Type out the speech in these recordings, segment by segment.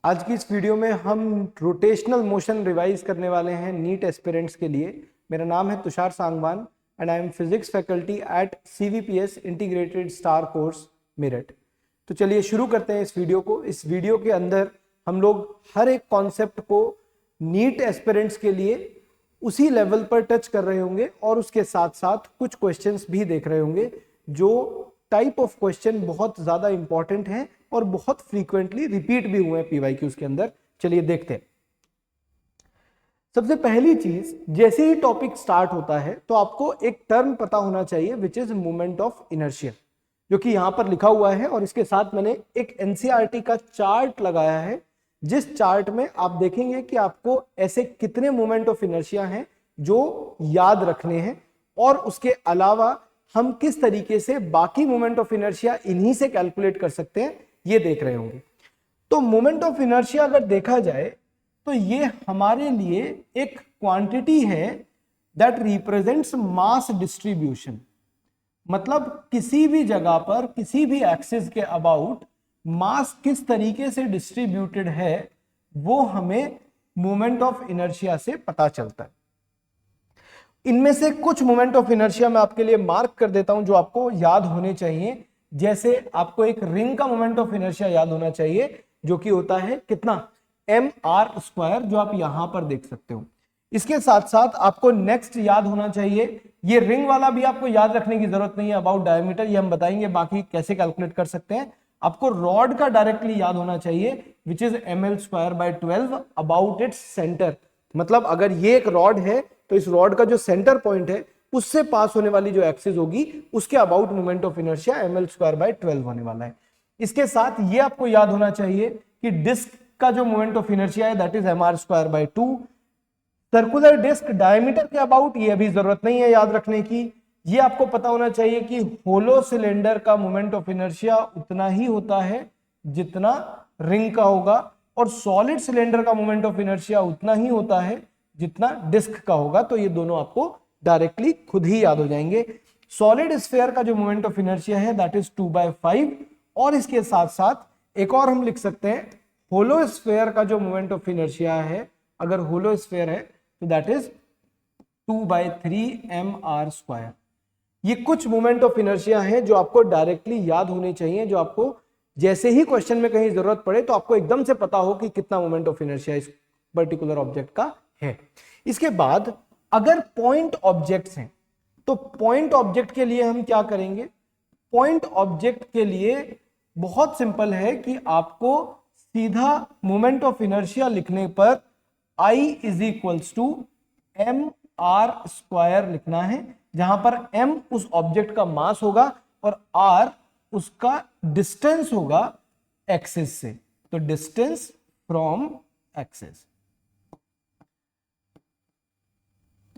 आज की इस वीडियो में हम रोटेशनल मोशन रिवाइज करने वाले हैं नीट एस्पिरेंट्स के लिए। मेरा नाम है Tushar Sangwan and I am physics faculty at CVPS integrated star course Meerut. तो चलिए शुरू करते हैं इस वीडियो को। इस वीडियो के अंदर हम लोग हर एक कॉन्सेप्ट को नीट एस्पिरेंट्स के लिए उसी लेवल पर टच कर रहे होंगे और उसके साथ साथ कुछ क्वेश्चंस भी देख रहे होंगे जो टाइप ऑफ क्वेश्चन बहुत ज्यादा इंपॉर्टेंट है और बहुत फ्रीक्वेंटली रिपीट भी हुए हैं PYQs के अंदर। चलिए देखते हैं। सबसे पहली चीज, जैसे ही टॉपिक स्टार्ट होता है तो आपको एक टर्म पता होना चाहिए which is moment of inertia, जो कि यहां पर लिखा हुआ है और इसके साथ मैंने एक NCERT का चार्ट लगाया है, जिस चार्ट में आप देखेंगे कि आपको ऐसे कितने मोमेंट ऑफ इनर्शिया हैं जो याद रखने हैं और उसके अलावा हम किस तरीके से बाकी मोमेंट ऑफ इनर्शिया इन्हीं से कैलकुलेट कर सकते हैं, ये देख रहे होंगे। तो मोमेंट ऑफ इनर्शिया अगर देखा जाए तो ये हमारे लिए एक क्वांटिटी है दैट रिप्रेजेंट्स मास डिस्ट्रीब्यूशन। मतलब किसी भी जगह पर किसी भी एक्सिस के अबाउट मास किस तरीके से डिस्ट्रीब्यूटेड है वो हमें मोमेंट ऑफ इनर्शिया से पता चलता है। इनमें से कुछ मोमेंट ऑफ इनर्शिया मैं आपके लिए मार्क कर देता हूं जो आपको याद होने चाहिए। जैसे आपको एक रिंग का मोमेंट ऑफ इनर्शिया याद होना चाहिए जो कि होता है कितना, mr², जो आप यहां पर देख सकते हो। इसके साथ साथ आपको नेक्स्ट याद होना चाहिए, ये रिंग वाला भी आपको याद रखने की जरूरत नहीं है, अबाउट डायमीटर, ये हम बताएंगे बाकी कैसे कैलकुलेट कर सकते हैं। आपको रॉड का डायरेक्टली याद होना चाहिए which is ml²/12 about its centre. मतलब अगर ये एक रॉड है तो इस रॉड का जो सेंटर पॉइंट है उससे पास होने वाली जो एक्सिस होगी उसके about moment of inertia ml²/12 होने वाला है। इसके साथ ये आपको याद होना चाहिए कि डिस्क का जो मोमेंट ऑफ इनर्शिया है that is mr²/2। Circular disc diameter के अबाउट, ये अभी जरूरत नहीं है याद रखने की। ये आपको पता होना चाहिए कि होलो सिलेंडर का मोमेंट ऑफ इनर्शिया उतना ही होता है जितना रिंग का होगा और सॉलिड सिलेंडर का मोमेंट ऑफ इनर्शिया उतना ही होता है जितना डिस्क का होगा। तो ये दोनों आपको डायरेक्टली खुद ही याद हो जाएंगे। सॉलिड स्फीयर का जो मोमेंट ऑफ इनर्शिया है दैट इज 2/5 और इसके साथ साथ एक और हम लिख सकते हैं होलो स्फीयर का जो मोमेंट ऑफ इनर्शिया है, अगर होलो स्फीयर है तो दैट इज 2/3 mr²। ये कुछ मोमेंट ऑफ इनर्शिया है जो आपको डायरेक्टली याद होने चाहिए, जो आपको जैसे ही क्वेश्चन में कहीं जरूरत पड़े तो आपको एकदम से पता हो कि कितना मोमेंट ऑफ इनर्शिया इस पर्टिकुलर ऑब्जेक्ट का है। इसके बाद अगर पॉइंट ऑब्जेक्ट्स हैं तो पॉइंट ऑब्जेक्ट के लिए हम क्या करेंगे। पॉइंट ऑब्जेक्ट के लिए बहुत सिंपल है कि आपको सीधा मोमेंट ऑफ इनर्शिया लिखने पर I = mr² लिखना है, जहां पर m उस ऑब्जेक्ट का मास होगा और r उसका डिस्टेंस होगा एक्सिस से। तो डिस्टेंस फ्रॉम एक्सिस,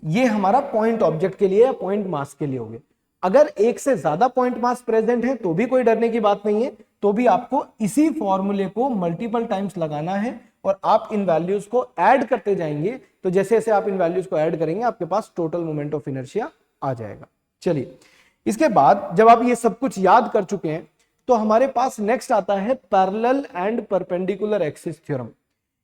ये हमारा पॉइंट ऑब्जेक्ट के लिए या पॉइंट मास के लिए हो गया। अगर एक से ज्यादा पॉइंट मास प्रेजेंट है तो भी कोई डरने की बात नहीं है, तो भी आपको इसी फॉर्मूले को मल्टीपल टाइम्स लगाना है और आप इन वैल्यूज को ऐड करते जाएंगे। तो जैसे जैसे आप इन वैल्यूज को ऐड करेंगे आपके पास टोटल मोमेंट ऑफ इनर्शिया आ जाएगा। चलिए, इसके बाद जब आप ये सब कुछ याद कर चुके हैं तो हमारे पास नेक्स्ट आता है parallel and perpendicular axis theorem.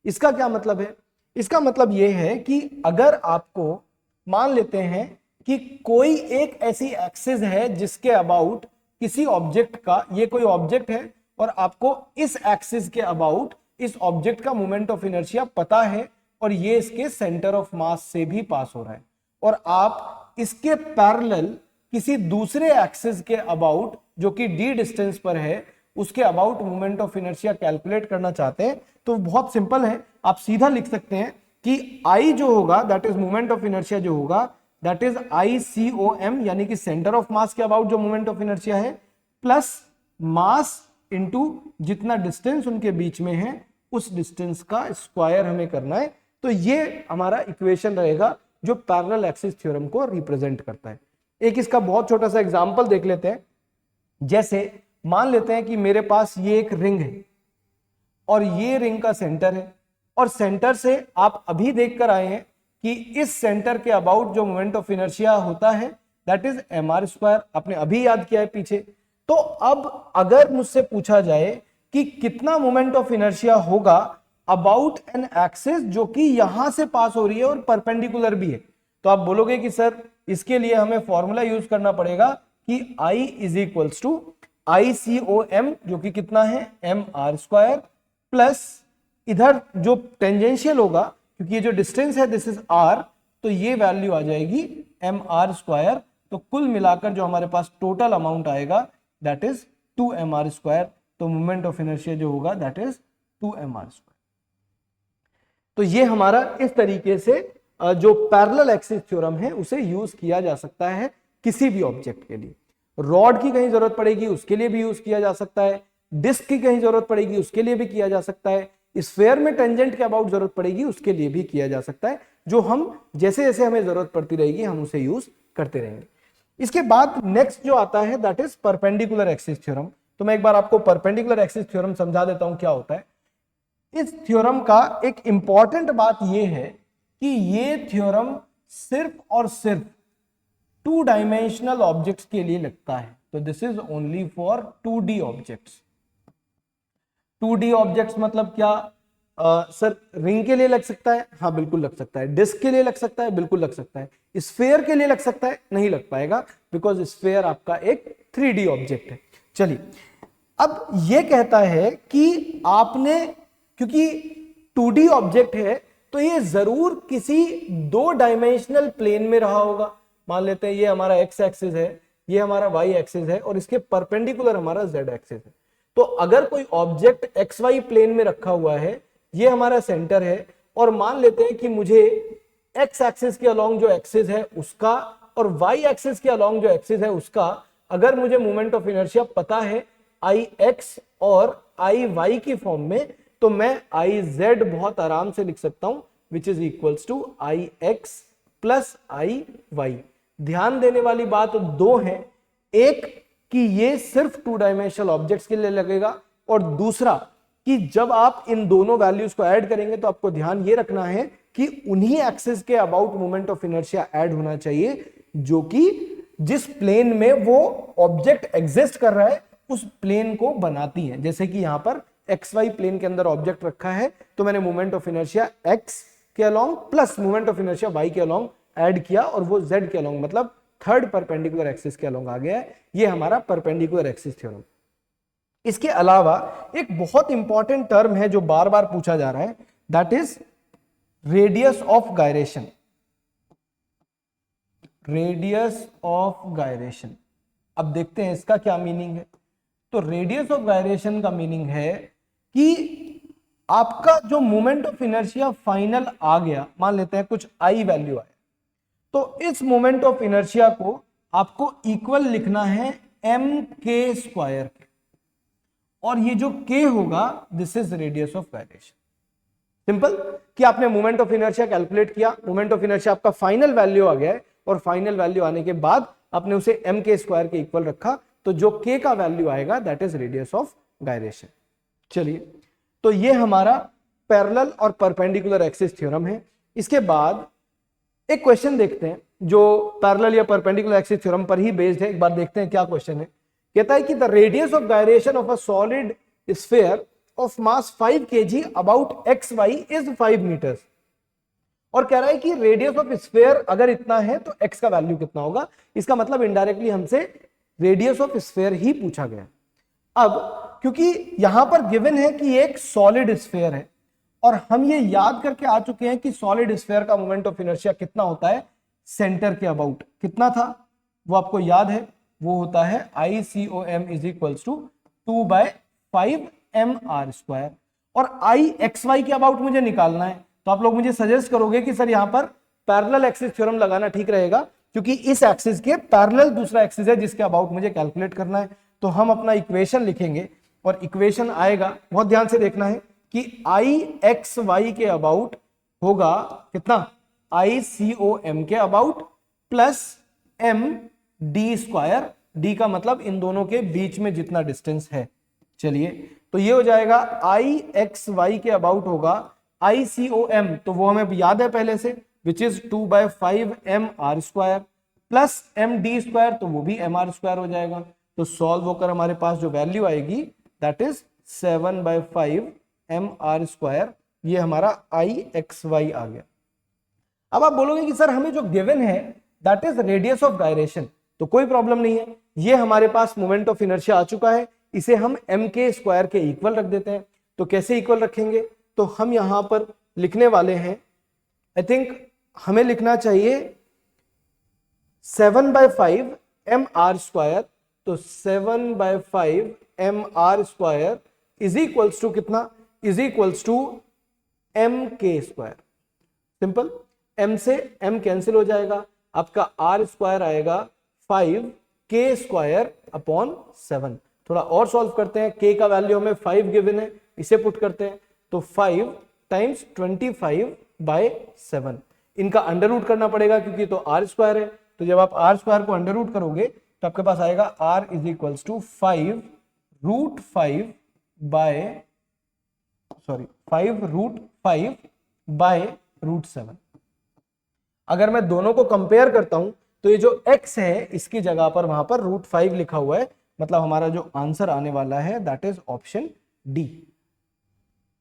इसका क्या मतलब है? इसका मतलब यह है कि अगर आपको मान लेते हैं कि कोई एक ऐसी एक्सिस है जिसके अबाउट किसी ऑब्जेक्ट का, ये कोई ऑब्जेक्ट है और आपको इस एक्सिस के अबाउट इस ऑब्जेक्ट का मोमेंट ऑफ इनर्शिया पता है और ये इसके सेंटर ऑफ मास से भी पास हो रहा है, और आप इसके पैरेलल किसी दूसरे एक्सिस के अबाउट जो कि d डिस्टेंस पर है उसके about moment of inertia calculate करना चाहते हैं, तो बहुत सिंपल है। आप सीधा लिख सकते हैं कि I जो होगा that is moment of inertia जो होगा दैट इज ICOM, यानी कि सेंटर ऑफ मास के अबाउट जो मोमेंट ऑफ इनर्शिया है, प्लस मास इनटू जितना डिस्टेंस उनके बीच में है उस डिस्टेंस का स्क्वायर हमें करना है। तो ये हमारा इक्वेशन रहेगा जो पैरेलल एक्सिस थ्योरम को रिप्रेजेंट करता है। एक इसका बहुत छोटा सा एग्जांपल देख लेते हैं। जैसे मान लेते हैं कि मेरे पास ये एक रिंग है और ये रिंग का सेंटर है और सेंटर से आप अभी देख कर आए हैं कि इस सेंटर के अबाउट जो मोमेंट ऑफ इनर्शिया होता है दैट इज mr²। आपने अभी याद किया है पीछे। तो अब अगर मुझसे पूछा जाए कि कितना मोमेंट ऑफ इनर्शिया होगा अबाउट एन एक्सिस जो कि यहां से पास हो रही है और परपेंडिकुलर भी है। तो आप बोलोगे कि सर इसके लिए हमें फॉर्मूला यूज करना पड़ेगा कि I is equals to ICOM जो कि कितना है mr² प्लस इधर जो टेंजेंशियल होगा क्योंकि ये जो डिस्टेंस है दिस इज r, तो ये वैल्यू आ जाएगी mr²। तो कुल मिलाकर जो हमारे पास टोटल अमाउंट आएगा दैट इज 2mr²। तो मोमेंट ऑफ इनर्शिया जो होगा दैट इज 2mr²। तो ये हमारा इस तरीके से जो पैरेलल एक्सिस थ्योरम है उसे यूज किया जा सकता है किसी भी ऑब्जेक्ट के लिए। रॉड की कहीं जरूरत पड़ेगी उसके लिए भी यूज किया जा सकता है, डिस्क की कहीं जरूरत पड़ेगी उसके लिए भी किया जा सकता है, स्फेयर में टेंजेंट के अबाउट जरूरत पड़ेगी उसके लिए भी किया जा सकता है। जो हम जैसे जैसे हमें जरूरत पड़ती रहेगी हम उसे यूज करते रहेंगे। इसके बाद नेक्स्ट जो आता है that is perpendicular axis theorem. तो मैं एक बार आपको परपेंडिकुलर एक्सिस थ्योरम समझा देता हूं क्या होता है। इस थ्योरम का एक इंपॉर्टेंट बात यह है कि ये थ्योरम सिर्फ और सिर्फ 2 डायमेंशनल ऑब्जेक्ट्स के लिए लगता है। तो this is only for 2D objects. 2D objects मतलब क्या? सर रिंग के लिए लग सकता है, हाँ बिल्कुल लग सकता है। डिस्क के लिए लग सकता है, बिल्कुल लग सकता है। स्फेयर के लिए लग सकता है, नहीं लग पाएगा बिकॉज स्फेयर आपका एक 3D ऑब्जेक्ट है। चलिए अब ये कहता है कि आपने, क्योंकि 2D ऑब्जेक्ट है तो ये जरूर किसी 2 डायमेंशनल प्लेन में रहा होगा। मान लेते हैं ये हमारा x एक्सिस है, ये हमारा y एक्सिस है और इसके परपेंडिकुलर हमारा z एक्सिस है। तो अगर कोई ऑब्जेक्ट xy प्लेन में रखा हुआ है, ये हमारा सेंटर है, और मान लेते हैं कि मुझे x एक्सिस के अलोंग जो एक्सिस है उसका और y एक्सिस के अलोंग जो एक्सिस है उसका अगर मुझे मोमेंट ऑफ इनर्शिया पता है Ix और Iy की फॉर्म में, तो मैं Iz बहुत आराम से लिख सकता हूं which is equals to Ix plus Iy। ध्यान देने वाली बात 2 है, एक कि ये सिर्फ 2 डायमेंशनल ऑब्जेक्ट्स के लिए लगेगा और दूसरा कि जब आप इन दोनों वैल्यूज को ऐड करेंगे तो आपको ध्यान ये रखना है कि उन्हीं एक्सिस के about moment of inertia add होना चाहिए जो कि जिस प्लेन में वो ऑब्जेक्ट एग्जिस्ट कर रहा है उस प्लेन को बनाती है। जैसे कि यहां पर XY प्लेन के अंदर ऑब्जेक्ट रखा है तो मैंने मोमेंट ऑफ इनर्शिया X के along plus moment of inertia Y के अलोंग ऐड किया और वो Z के अलोंग मतलब थर्ड परपेंडिकुलर एक्सिस के अलोंग आ गया है। ये हमारा परपेंडिकुलर एक्सिस थ्योरम। इसके अलावा एक बहुत इंपॉर्टेंट टर्म है जो बार बार पूछा जा रहा है that is radius of gyration. Radius of gyration, अब देखते हैं इसका क्या मीनिंग है। तो रेडियस ऑफ गायरेशन का मीनिंग है कि आपका जो मोमेंट ऑफ इनर्शिया फाइनल आ गया, मान लेते हैं कुछ I वैल्यू आया, तो इस मोमेंट ऑफ इनर्शिया को आपको इक्वल लिखना है mk², और ये जो k होगा this is radius of gyration. Simple कि आपने मोमेंट ऑफ इनर्शिया कैलकुलेट किया, मोमेंट ऑफ इनर्शिया आपका फाइनल वैल्यू आ गया है और फाइनल वैल्यू आने के बाद आपने उसे mk² के इक्वल रखा, तो जो k का वैल्यू आएगा that is radius of gyration. चलिए तो ये हमारा पैरेलल और परपेंडिकुलर एक्सिस थ्योरम है। इसके बाद एक क्वेश्चन देखते हैं जो पैरेलल या परपेंडिकुलर एक्सिस थ्योरम पर ही बेस्ड है। एक बार देखते हैं क्या क्वेश्चन है। कहता है कि the radius of gyration of a solid sphere of mass 5 kg about xy is 5 metres, और कह रहा है कि रेडियस ऑफ स्फीयर अगर इतना है तो x का वैल्यू कितना होगा। इसका मतलब इनडायरेक्टली हमसे रेडियस ऑफ स्फीयर ही पूछा गया। अब क्योंकि यहां पर गिवन है कि एक सॉलिड स्फीयर है और हम ये याद करके आ चुके हैं कि सॉलिड स्फीयर का मोमेंट ऑफ इनर्शिया कितना होता है सेंटर के अबाउट, कितना था वो आपको याद है, वो होता है ICOM is equals to 2/5 mr², और Ixy के अबाउट मुझे निकालना है। तो आप लोग मुझे सजेस्ट करोगे कि सर यहां पर पैरेलल एक्सिस थ्योरम लगाना ठीक रहेगा क्योंकि इस एक्सिस के पैरेलल दूसरा एक्सिस है जिसके अबाउट मुझे कैलकुलेट करना है। तो हम अपना इक्वेशन लिखेंगे और इक्वेशन आएगा, बहुत ध्यान से देखना है कि Ixy के अबाउट होगा कितना ICOM के अबाउट प्लस md², d का मतलब इन दोनों के बीच में जितना डिस्टेंस है। चलिए तो ये हो जाएगा Ixy के अबाउट होगा ICOM, तो वो हमें याद है पहले से, which is 2/5 mr² plus md², तो वो भी mr² हो जाएगा। तो सॉल्व होकर हमारे पास जो वैल्यू आएगी दैट इज 7/5 mr² ये हमारा IXY आ गया। अब आप बोलोगे कि सर हमें जो गिवन है that is radius of gyration, तो कोई प्रॉब्लम नहीं है, ये हमारे पास मोमेंट ऑफ इनर्शिया आ चुका है, इसे हम m² के इक्वल रख देते हैं। तो कैसे इक्वल रखेंगे, तो हम यहां पर लिखने वाले हैं, आई थिंक हमें लिखना चाहिए 7/5 mr²। तो 7/5 mr² इज इक्वल्स टू कितना, is equals to mk²। Simple, m से m कैंसिल हो जाएगा, आपका r² आएगा 5k² 7। थोड़ा और सॉल्व करते हैं, k का वैल्यू हमें 5 गिवन है, इसे पुट करते हैं, तो 5 टाइम्स 25/7। इनका अंडर रूट करना पड़ेगा क्योंकि तो r² है, तो जब आप r² को अंडर रूट करोगे तो आपके पास आएगा r इज इक्वल्स टू 5√5/7। अगर मैं दोनों को कंपेयर करता हूं तो ये जो x है इसकी जगह पर वहां पर √5 लिखा हुआ है, मतलब हमारा जो आंसर आने वाला है दैट इज ऑप्शन डी।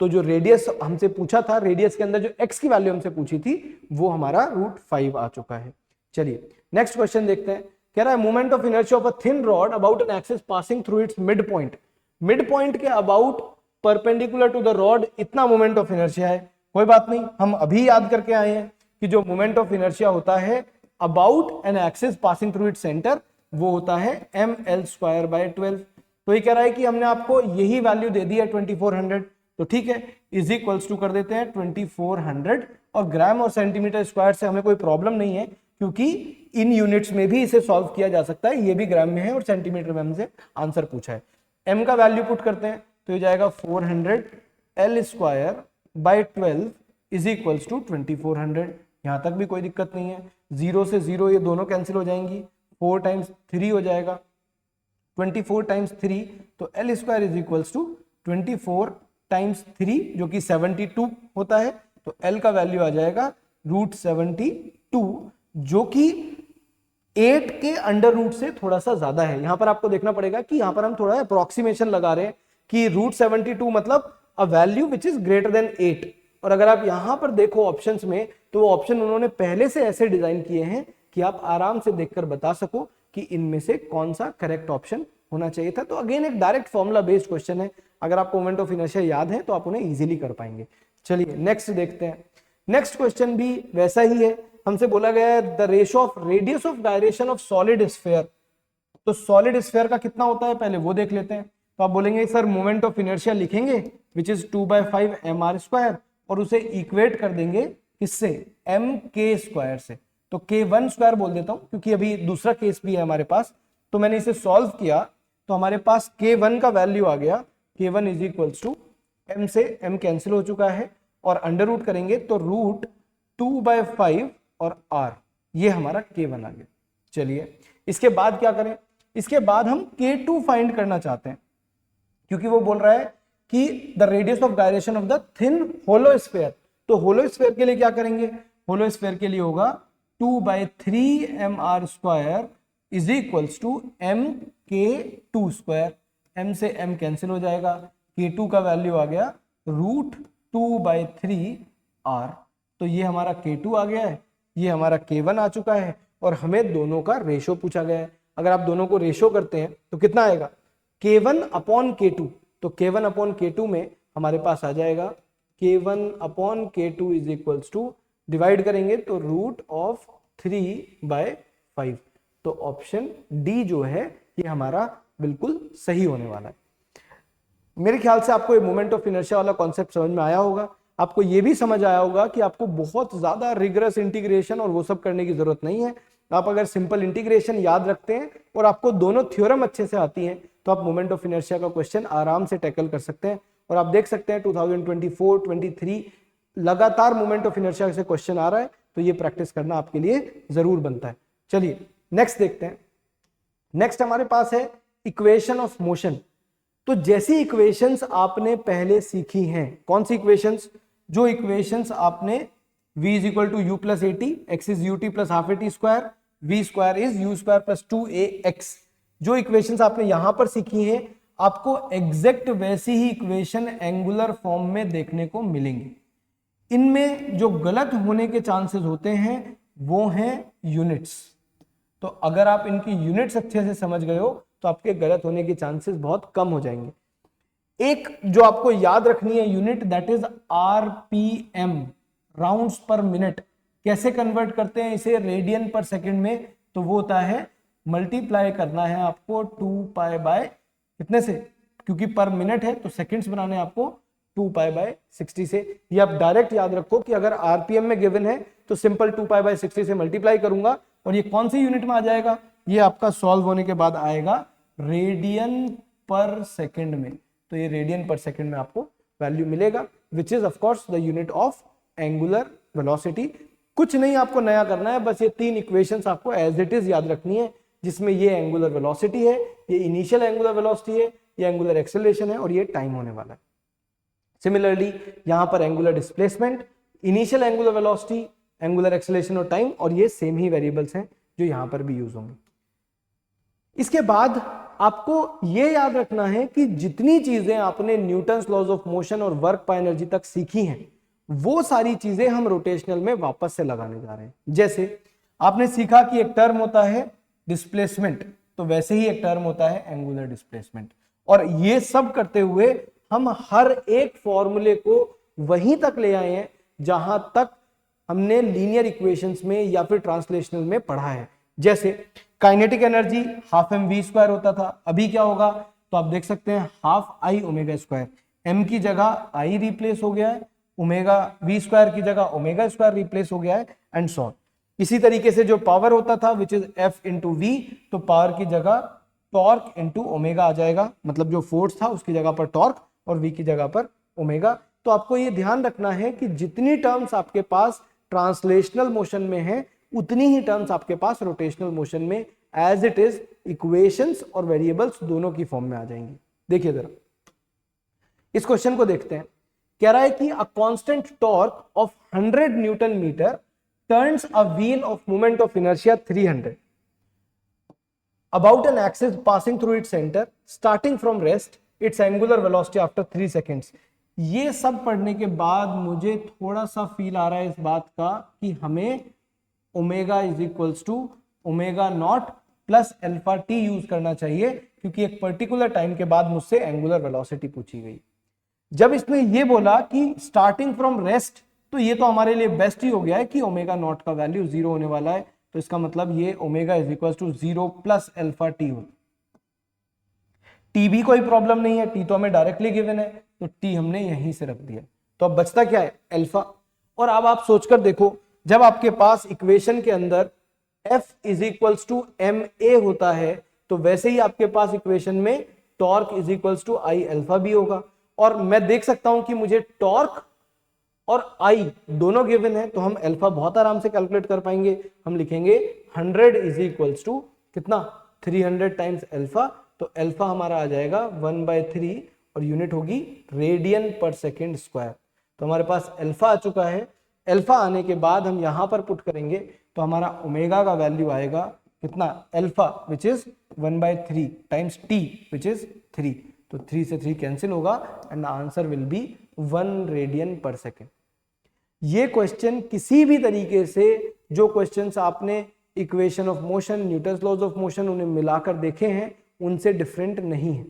तो जो रेडियस हमसे पूछा था, रेडियस के अंदर जो x की वैल्यू हमसे पूछी थी वो हमारा √5 आ चुका है। चलिए नेक्स्ट क्वेश्चन देखते हैं। कह रहा है moment of inertia of a thin rod about an axis passing through its mid point. Mid point के about perpendicular to the rod इतना मोमेंट ऑफ इनर्शिया है। कोई बात नहीं, हम अभी याद करके आए हैं कि जो मोमेंट ऑफ इनर्शिया होता है about an axis passing through its centre वो होता है ml²/12। तो ये कह रहा है कि हमने आपको यही वैल्यू दे दी है 2400, तो ठीक है, इज इक्वल्स टू कर देते हैं 2400, और ग्राम और सेंटीमीटर स्क्वायर से हमें कोई प्रॉब्लम नहीं है क्योंकि इन यूनिट्स में भी इसे सॉल्व किया जा सकता है, ये भी ग्राम में है और सेंटीमीटर में हमसे आंसर पूछा है। m का वैल्यू पुट करते हैं तो ये जाएगा 400l² इज इक्वल्स टू 2400। यहां तक भी कोई दिक्कत नहीं है, 0 से 0 ये दोनों कैंसिल हो जाएंगी, 4 टाइम्स 3 हो जाएगा, 24 टाइम्स 3, तो l² is equals to 24 times 3 जो कि 72 होता है, तो l का वैल्यू आ जाएगा √72 जो कि 8 के अंडर रूट से थोड़ा सा ज्यादा है। यहां पर आपको देखना पड़ेगा कि यहां पर हम थोड़ा अप्रोक्सीमेशन लगा रहे हैं कि √72 मतलब a value which is greater than 8। और अगर आप यहां पर देखो ऑप्शंस में तो वो ऑप्शन उन्होंने पहले से ऐसे डिजाइन किए हैं कि आप आराम से देखकर बता सको कि इनमें से कौन सा करेक्ट ऑप्शन होना चाहिए था। तो अगेन एक डायरेक्ट फॉर्मूला बेस्ड क्वेश्चन है, अगर आपको मोमेंट ऑफ इनर्शिया याद है तो आप उन्हें इजीली कर पाएंगे। चलिए नेक्स्ट देखते हैं। नेक्स्ट क्वेश्चन भी वैसा ही है, हमसे बोला गया है the ratio of radius of gyration of solid sphere. तो सॉलिड स्फीयर का कितना होता है पहले वो देख लेते हैं। तो आप बोलेंगे सर मोमेंट ऑफ इनर्शिया लिखेंगे विच इज 2/5 mr² और उसे इक्वेट कर देंगे किससे, mk² से। तो k1² बोल देता हूं क्योंकि अभी दूसरा केस भी है हमारे पास। तो मैंने इसे सॉल्व किया तो हमारे पास k1 का वैल्यू आ गया, k1 is equals to m से m कैंसिल हो चुका है और अंडर रूट करेंगे तो √2/5 और r, ये हमारा k1 आ गया। चलिए इसके बाद क्या करें, इसके बाद हम k2 फाइंड करना चाहते हैं क्योंकि वो बोल रहा है कि the radius of gyration of the thin hollow sphere. तो होलो स्फीयर के लिए क्या करेंगे, होलो स्फीयर के लिए होगा 2/3 mr² is equals to mk2²। m से m कैंसिल हो जाएगा, k2 का वैल्यू आ गया √2/3r। तो ये हमारा k2 आ गया है, ये हमारा k1 आ चुका है और हमें दोनों का रेशो पूछा गया है। अगर आप दोनों को रेशो करते हैं तो कितना आएगा, k1/k2। तो k1/k2 में हमारे पास आ जाएगा k1/k2 is equals to, divide करेंगे तो √3/5। तो ऑप्शन डी जो है ये हमारा बिल्कुल सही होने वाला है। मेरे ख्याल से आपको ये मोमेंट ऑफ इनर्शिया वाला कॉन्सेप्ट समझ में आया होगा। आपको ये भी समझ आया होगा कि आपको बहुत ज्यादा रिगरस इंटीग्रेशन और वो सब करने की जरूरत नहीं है। आप अगर सिंपल इंटीग्रेशन याद रखते हैं और आपको दोनों थ्योरम अच्छे से आती हैं तो आप मोमेंट ऑफ इनर्शिया का क्वेश्चन आराम से टैकल कर सकते हैं। और आप देख सकते हैं 2024-23 लगातार मोमेंट ऑफ इनर्शिया से क्वेश्चन आ रहा है, तो ये प्रैक्टिस करना आपके लिए जरूर बनता है। चलिए नेक्स्ट देखते हैं। नेक्स्ट हमारे पास है इक्वेशन ऑफ मोशन। तो जैसी इक्वेशंस आपने पहले सीखी हैं, कौन सी इक्वेशंस, जो इक्वेशंस आपने v is equal to u plus 80, x is ut plus half 80 square, v square is u square plus 2ax, जो इक्वेशंस आपने यहां पर सीखी हैं आपको एग्जैक्ट वैसी ही इक्वेशन एंगुलर फॉर्म में देखने को मिलेंगी। इनमें जो गलत होने के चांसेस होते हैं वो हैं यूनिट्स। तो अगर आप इनकी यूनिट्स अच्छे से समझ गए हो तो आपके गलत होने के चांसेस बहुत कम हो जाएंगे। एक जो आपको याद रखनी है unit, that is RPM, rounds पर मिनट। कैसे कन्वर्ट करते हैं इसे रेडियन पर सेकंड में? तो वो होता है मल्टीप्लाई करना है आपको 2 पाई बाय कितने से, क्योंकि पर मिनट है तो सेकंड्स बनाने आपको 2 पाई बाय 60 से। ये आप डायरेक्ट याद रखो कि अगर आरपीएम में गिवन है तो सिंपल 2 पाई बाय 60 से मल्टीप्लाई करूंगा और ये कौन सी यूनिट में आ जाएगा? ये आपका सॉल्व होने के बाद आएगा रेडियन पर सेकंड में। तो ये रेडियन पर सेकंड में आपको वैल्यू मिलेगा, which is of course the unit of angular velocity. कुछ नहीं आपको नया करना है, बस ये 3 इक्वेशंस आपको एज इट इज याद रखनी है, जिसमें ये एंगुलर वेलोसिटी है, ये इनिशियल एंगुलर वेलोसिटी है, ये एंगुलर एक्सेलरेशन है और ये टाइम होने वाला है। सिमिलरली यहां पर angular displacement, initial angular velocity, angular acceleration और टाइम, और ये सेम ही वेरिएबल्स हैं जो यहां पर भी यूज होंगे। इसके बाद आपको ये याद रखना है कि जितनी चीजें आपने न्यूटन्स लॉज ऑफ मोशन और वर्क बाय एनर्जी तक सीखी हैं वो सारी चीजें हम रोटेशनल में वापस से लगाने जा रहे हैं। जैसे आपने सीखा कि एक टर्म होता है डिस्प्लेसमेंट, तो वैसे ही एक टर्म होता है एंगुलर डिस्प्लेसमेंट। और ये सब करते हुए हम हर एक फॉर्मूले को वहीं तक ले आए हैं जहां तक हमने लीनियर इक्वेशंस में या फिर ट्रांसलेशनल में पढ़ा है। जैसे kinetic energy half m v square होता था, अभी क्या होगा? तो आप देख सकते हैं half I omega square, m की जगह आई रिप्लेस हो गया है, ओमेगा वी स्क्वायर की जगह ओमेगा स्क्वायर रिप्लेस हो गया है, एंड सो ऑन। इसी तरीके से जो पावर होता था which is F into v, तो पावर की जगह टॉर्क इंटू ओमेगा आ जाएगा, मतलब जो फोर्स था उसकी जगह पर टॉर्क और वी की जगह पर ओमेगा। तो आपको ये ध्यान रखना है कि जितनी टर्म्स आपके पास ट्रांसलेशनल मोशन में है उतनी ही टर्म्स आपके पास रोटेशनल मोशन में एज इट इज इक्वेशंस और वेरिएबल्स दोनों की फॉर्म में आ जाएंगी। देखिए जरा इस क्वेश्चन को देखते हैं। कह रहा है कि a constant torque of 100 newton metre turns a wheel of moment of inertia 300 about an axis passing through its center starting from rest its angular velocity after 3 seconds। ये सब पढ़ने के बाद मुझे थोड़ा सा फील आ रहा है इस बात का कि हमें omega is equals to omega naught plus alpha t use करना चाहिए, क्योंकि एक पर्टिकुलर टाइम के बाद मुझसे एंगुलर वेलोसिटी पूछी गई। जब इसने ये बोला कि स्टार्टिंग फ्रॉम रेस्ट, तो ये तो हमारे लिए बेस्ट ही हो गया है कि ओमेगा नॉट का वैल्यू 0 होने वाला है, तो इसका मतलब ये omega is equal to 0 plus alpha t हो। टी भी कोई प्रॉब्लम नहीं है, टी तो हमें डायरेक्टली गिवन है, तो टी हमने यहीं से रख दिया। तो अब बचता क्या है? अल्फा। और अब आप सोचकर देखो, जब आपके पास इक्वेशन के अंदर F is equals to m a होता है, तो वैसे ही आपके पास इक्वेशन में torque is equals to I alpha भी होगा। और मैं देख सकता हूं कि मुझे टॉर्क और आई दोनों गिवन है, तो हम अल्फा बहुत आराम से कैलकुलेट कर पाएंगे। हम लिखेंगे 100 इज इक्वल्स टू कितना? 300 टाइम्स अल्फा। तो अल्फा हमारा आ जाएगा 1/3 और यूनिट होगी रेडियन पर सेकेंड स्क्वायर। तो हमारे पास अल्फा आ चुका है। अल्फा आने के बाद हम यहां पर पुट करेंगे तो हमारा ओमेगा का वैल्यू आएगा कितना? Alpha which is 1/3 times t which is 3। तो 3 से 3 कैंसिल होगा and the answer will be 1 radian per second. ये क्वेश्चन किसी भी तरीके से जो क्वेश्चंस आपने equation of motion, Newton's laws of motion उन्हें मिलाकर देखे हैं उनसे डिफरेंट नहीं है।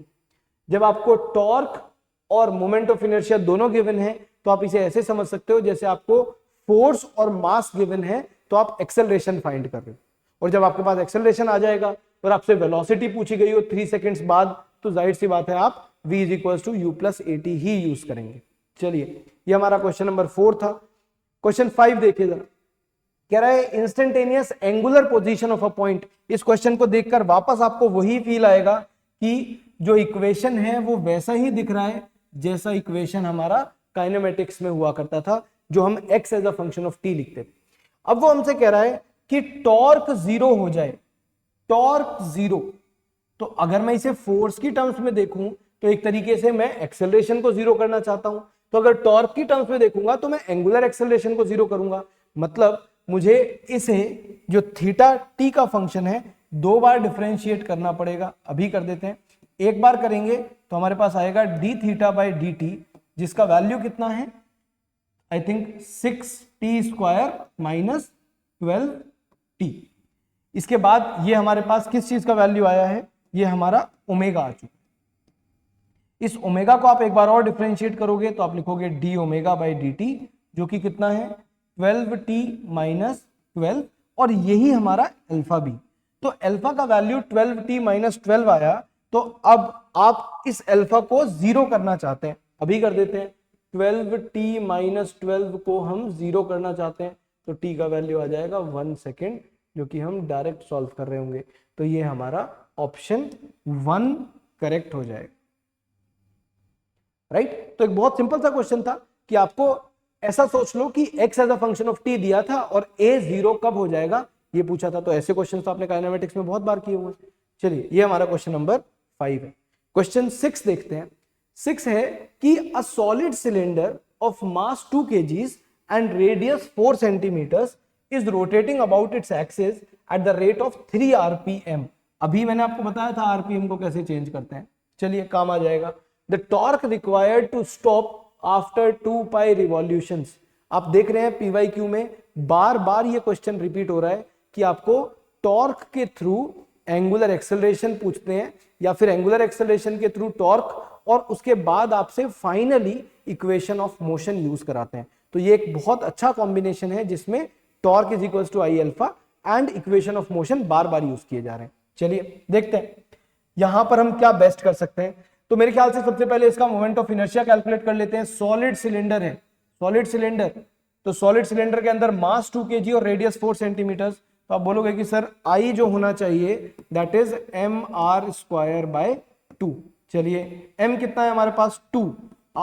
जब आपको टॉर्क और मोमेंट ऑफ इनर्शिया दोनों गिवन है तो आप इसे ऐसे समझ सकते हो जैसे आपको फोर्स और मास गिवन है तो आप एक्सेलरेशन फाइंड कर रहे हो। और जब आपके पास एक्सेलरेशन आ जाएगा और आपसे वेलोसिटी पूछी गई हो 3 सेकंड्स बाद, तो जाहिर सी बात है आप v is equal to u plus a t ही यूज करेंगे। चलिए ये हमारा क्वेश्चन नंबर 4 था। क्वेश्चन 5 देखिए जरा। कह रहा है instantaneous angular position of a point. इस क्वेश्चन को देखकर वापस आपको वही फील आएगा कि जो इक्वेशन है वो वैसा ही दिख रहा है जैसा इक्वेशन हमारा काइनेमेटिक्स में हुआ करता था, जो हम x as a function of t लिखते थे। अब वो हमसे कह रहा है कि टॉर्क 0 हो जाए, टॉर्क 0। तो अगर मैं इसे फोर्स की टर्म्स में देखूं तो एक तरीके से मैं एक्सेलरेशन को 0 करना चाहता हूं, तो अगर टॉर्क की टर्म्स में देखूंगा तो मैं एंगुलर एक्सेलरेशन को 0 करूंगा। मतलब मुझे इसे जो थीटा टी का फंक्शन है 2 बार डिफरेंशिएट करना पड़ेगा। अभी कर देते हैं। एक बार करेंगे तो हमारे पास आएगा D theta by D T, जिसका वैल्यू कितना है? I think 6t² minus 12t। इसके बाद ये हमारे पास किस चीज का वैल्यू आया है, ये हमारा ओमेगा आ चुका है। इस ओमेगा को आप एक बार और डिफरेंशिएट करोगे तो आप लिखोगे D omega by D T, जो कि कितना है 12t माइनस 12, और यही हमारा अल्फा भी। तो अल्फा का वैल्यू 12t माइनस 12 आया। तो अब आप इस अल्फा को जीरो करना चाहते हैं, अभी कर देते हैं। 12t माइनस 12 को हम जीरो करना चाहते हैं, तो t का वैल्यू आ जाएगा 1 सेकेंड, जो कि हम डायरेक्ट सॉल्व कर रहे होंगे। तो ये हमारा ऑप्शन 1 करेक्ट हो जाएगा, राइट। तो एक बहुत सिंपल सा क्वेश्चन था कि आपको ऐसा सोच लो कि x as a function of t दिया था और a 0 कब हो जाएगा ये पूछा था। तो ऐसे क्वेश्चन तो आपने काइनेमेटिक्स में बहुत बार किए हुए हैं। चलिए ये हमारा क्वेश्चन नंबर 5 है। क्वेश्चन 6 देखते हैं। 6 है कि a solid cylinder of mass 2 kgs and radius 4 centimetres is rotating about its axis at the rate of 3 rpm। अभी मैंने आपको बताया था rpm को कैसे चेंज करते हैं, चलिए काम आ जाएगा। The torque required to stop after 2 pi revolutions. आप देख रहे हैं PYQ में बार बार ये क्वेश्चन रिपीट हो रहा है कि आपको टॉर्क के थ्रू एंगुलर एक्सेलरेशन पूछते हैं या फिर एंगुलर एक्सेलरेशन के थ्रू टॉर्क, और उसके बाद आपसे finally equation of motion use कराते हैं। तो ये एक बहुत अच्छा कॉम्बिनेशन है जिसमें torque is equals to I alpha and equation of motion बार बार यूज किए जा रहे हैं। चलिए देखते हैं यहां पर हम क्या बेस्ट कर सकते हैं। तो मेरे ख्याल से सबसे पहले इसका मोमेंट ऑफ इनर्शिया कैलकुलेट कर लेते हैं। सॉलिड सिलेंडर है, सॉलिड सिलेंडर, तो सॉलिड सिलेंडर के अंदर मास 2 kg और रेडियस 4 सेंटीमीटर। तो आप बोलोगे कि सर आई जो होना चाहिए दैट इज mr² बाय 2। चलिए m कितना है हमारे पास 2,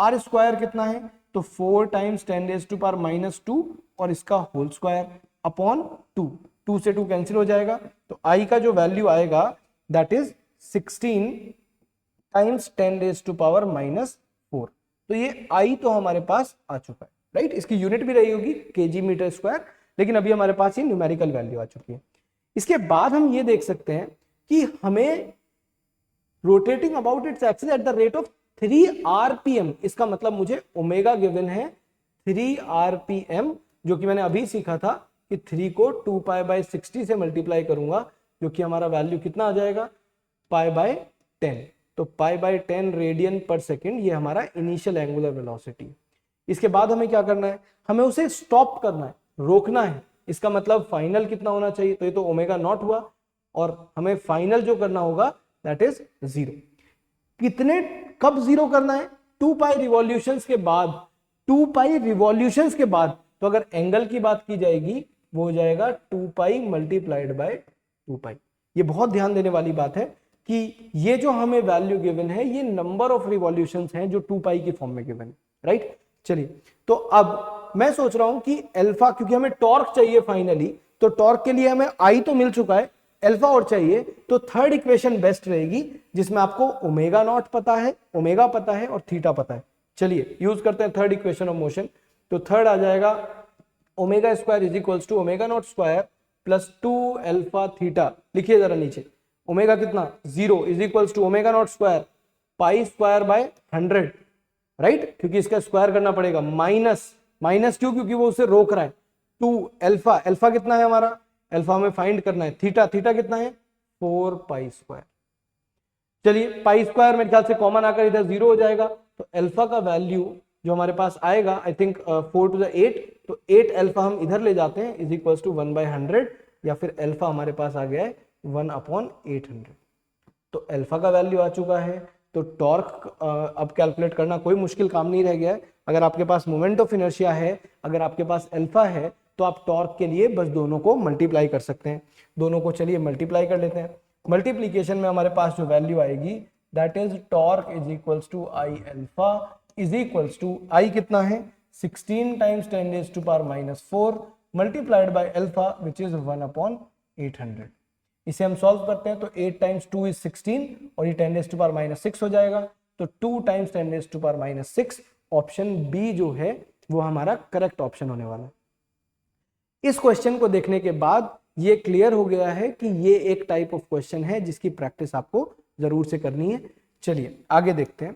r स्क्वायर कितना है तो 4 टाइम्स 10⁻⁻2 और इसका होल स्क्वायर अपॉन 2, 2 से 2 कैंसिल हो जाएगा। तो i का जो वैल्यू आएगा दैट इज 16 टाइम्स 10⁻⁻4। तो ये i तो हमारे पास आ चुका है, राइट। इसकी यूनिट भी रही होगी kg मीटर स्क्वायर, लेकिन अभी हमारे पास ये न्यूमेरिकल वैल्यू आ चुकी है। इसके बाद हम ये देख सकते हैं कि हमें rotating about its axis at the rate of 3 rpm, इसका मतलब मुझे ओमेगा गिवन है 3 rpm, जो कि मैंने अभी सीखा था कि 3 को 2 पाई बाय 60 से मल्टीप्लाई करूंगा, जो कि हमारा वैल्यू कितना आ जाएगा पाई बाय 10। तो pi by 10 radian per second ये हमारा इनिशियल एंगुलर वेलोसिटी। इसके बाद हमें क्या करना है, हमें उसे स्टॉप करना है, रोकना है। इसका मतलब फाइनल कितना होना चाहिए, तो ये तो ओमेगा नॉट हुआ, और हमें फाइनल जो करना होगा दैट इज 0। कितने कब 0 करना है, 2 पाई रिवॉल्यूशंस के बाद। 2 पाई रिवॉल्यूशंस के बाद, तो अगर एंगल की बात की जाएगी वो हो जाएगा 2 पाई मल्टीप्लाइड बाय 2 पाई। ये बहुत ध्यान देने वाली बात है कि ये जो हमें वैल्यू गिवन है ये नंबर ऑफ रिवॉल्यूशंस हैं जो 2 पाई की फॉर्म में गिवन है, राइट। चलिए तो अब मैं सोच रहा हूं कि अल्फा, क्योंकि हमें टॉर्क चाहिए फाइनली, तो टॉर्क के लिए हमें आई तो मिल चुका है, अल्फा और चाहिए, तो थर्ड इक्वेशन बेस्ट रहेगी जिसमें आपको ओमेगा नॉट पता है, ओमेगा पता है और थीटा पता है। चलिए यूज करते हैं थर्ड इक्वेशन ऑफ मोशन। तो थर्ड आ जाएगा omega square is equals to omega naught square plus 2 alpha theta. लिखिए जरा नीचे, ओमेगा कितना 0 is equals to omega naught square pi square by 100, right, क्योंकि इसका स्क्वायर करना पड़ेगा। माइनस क्यों, क्योंकि वो उसे रोक रहा है। 2 अल्फा, अल्फा कितना है हमारा, अल्फा हमें फाइंड करना है। थीटा कितना है 4 पाई स्क्वायर। चलिए पाई स्क्वायर मेरे ख्याल से कॉमन आकर इधर 0 हो जाएगा, तो अल्फा का वैल्यू जो हमारे पास आएगा आई थिंक 4 to the 8, तो 8 अल्फा हम इधर ले जाते हैं इज इक्वल्स टू 1/100, या फिर अल्फा हमारे पास आ गया है 1/800। तो अल्फा का वैल्यू आ चुका है। तो टॉर्क अब कैलकुलेट करना कोई मुश्किल काम नहीं रह गया है। अगर आपके पास मोमेंट ऑफ इनर्शिया है, अगर आपके पास अल्फा है, तो आप टॉर्क के लिए बस दोनों को मल्टीप्लाई कर सकते हैं। दोनों को चलिए मल्टीप्लाई कर लेते हैं। मल्टीप्लीकेशन में हमारे पास जो वैल्यू आएगी that is torque is equals to I alpha is equals to I कितना है 16 times 10⁻⁻4 multiplied by alpha which is 1/800। इसे हम सॉल्व करते हैं तो 8 टाइम्स 2 इज 16 और ये 10⁻⁻6 हो जाएगा। तो 2 टाइम्स 10⁻⁻6 ऑप्शन बी जो है वो हमारा करेक्ट ऑप्शन होने वाला है। इस क्वेश्चन को देखने के बाद ये क्लियर हो गया है कि ये एक टाइप ऑफ क्वेश्चन है जिसकी प्रैक्टिस आपको जरूर से करनी है। चलिए आगे देखते हैं।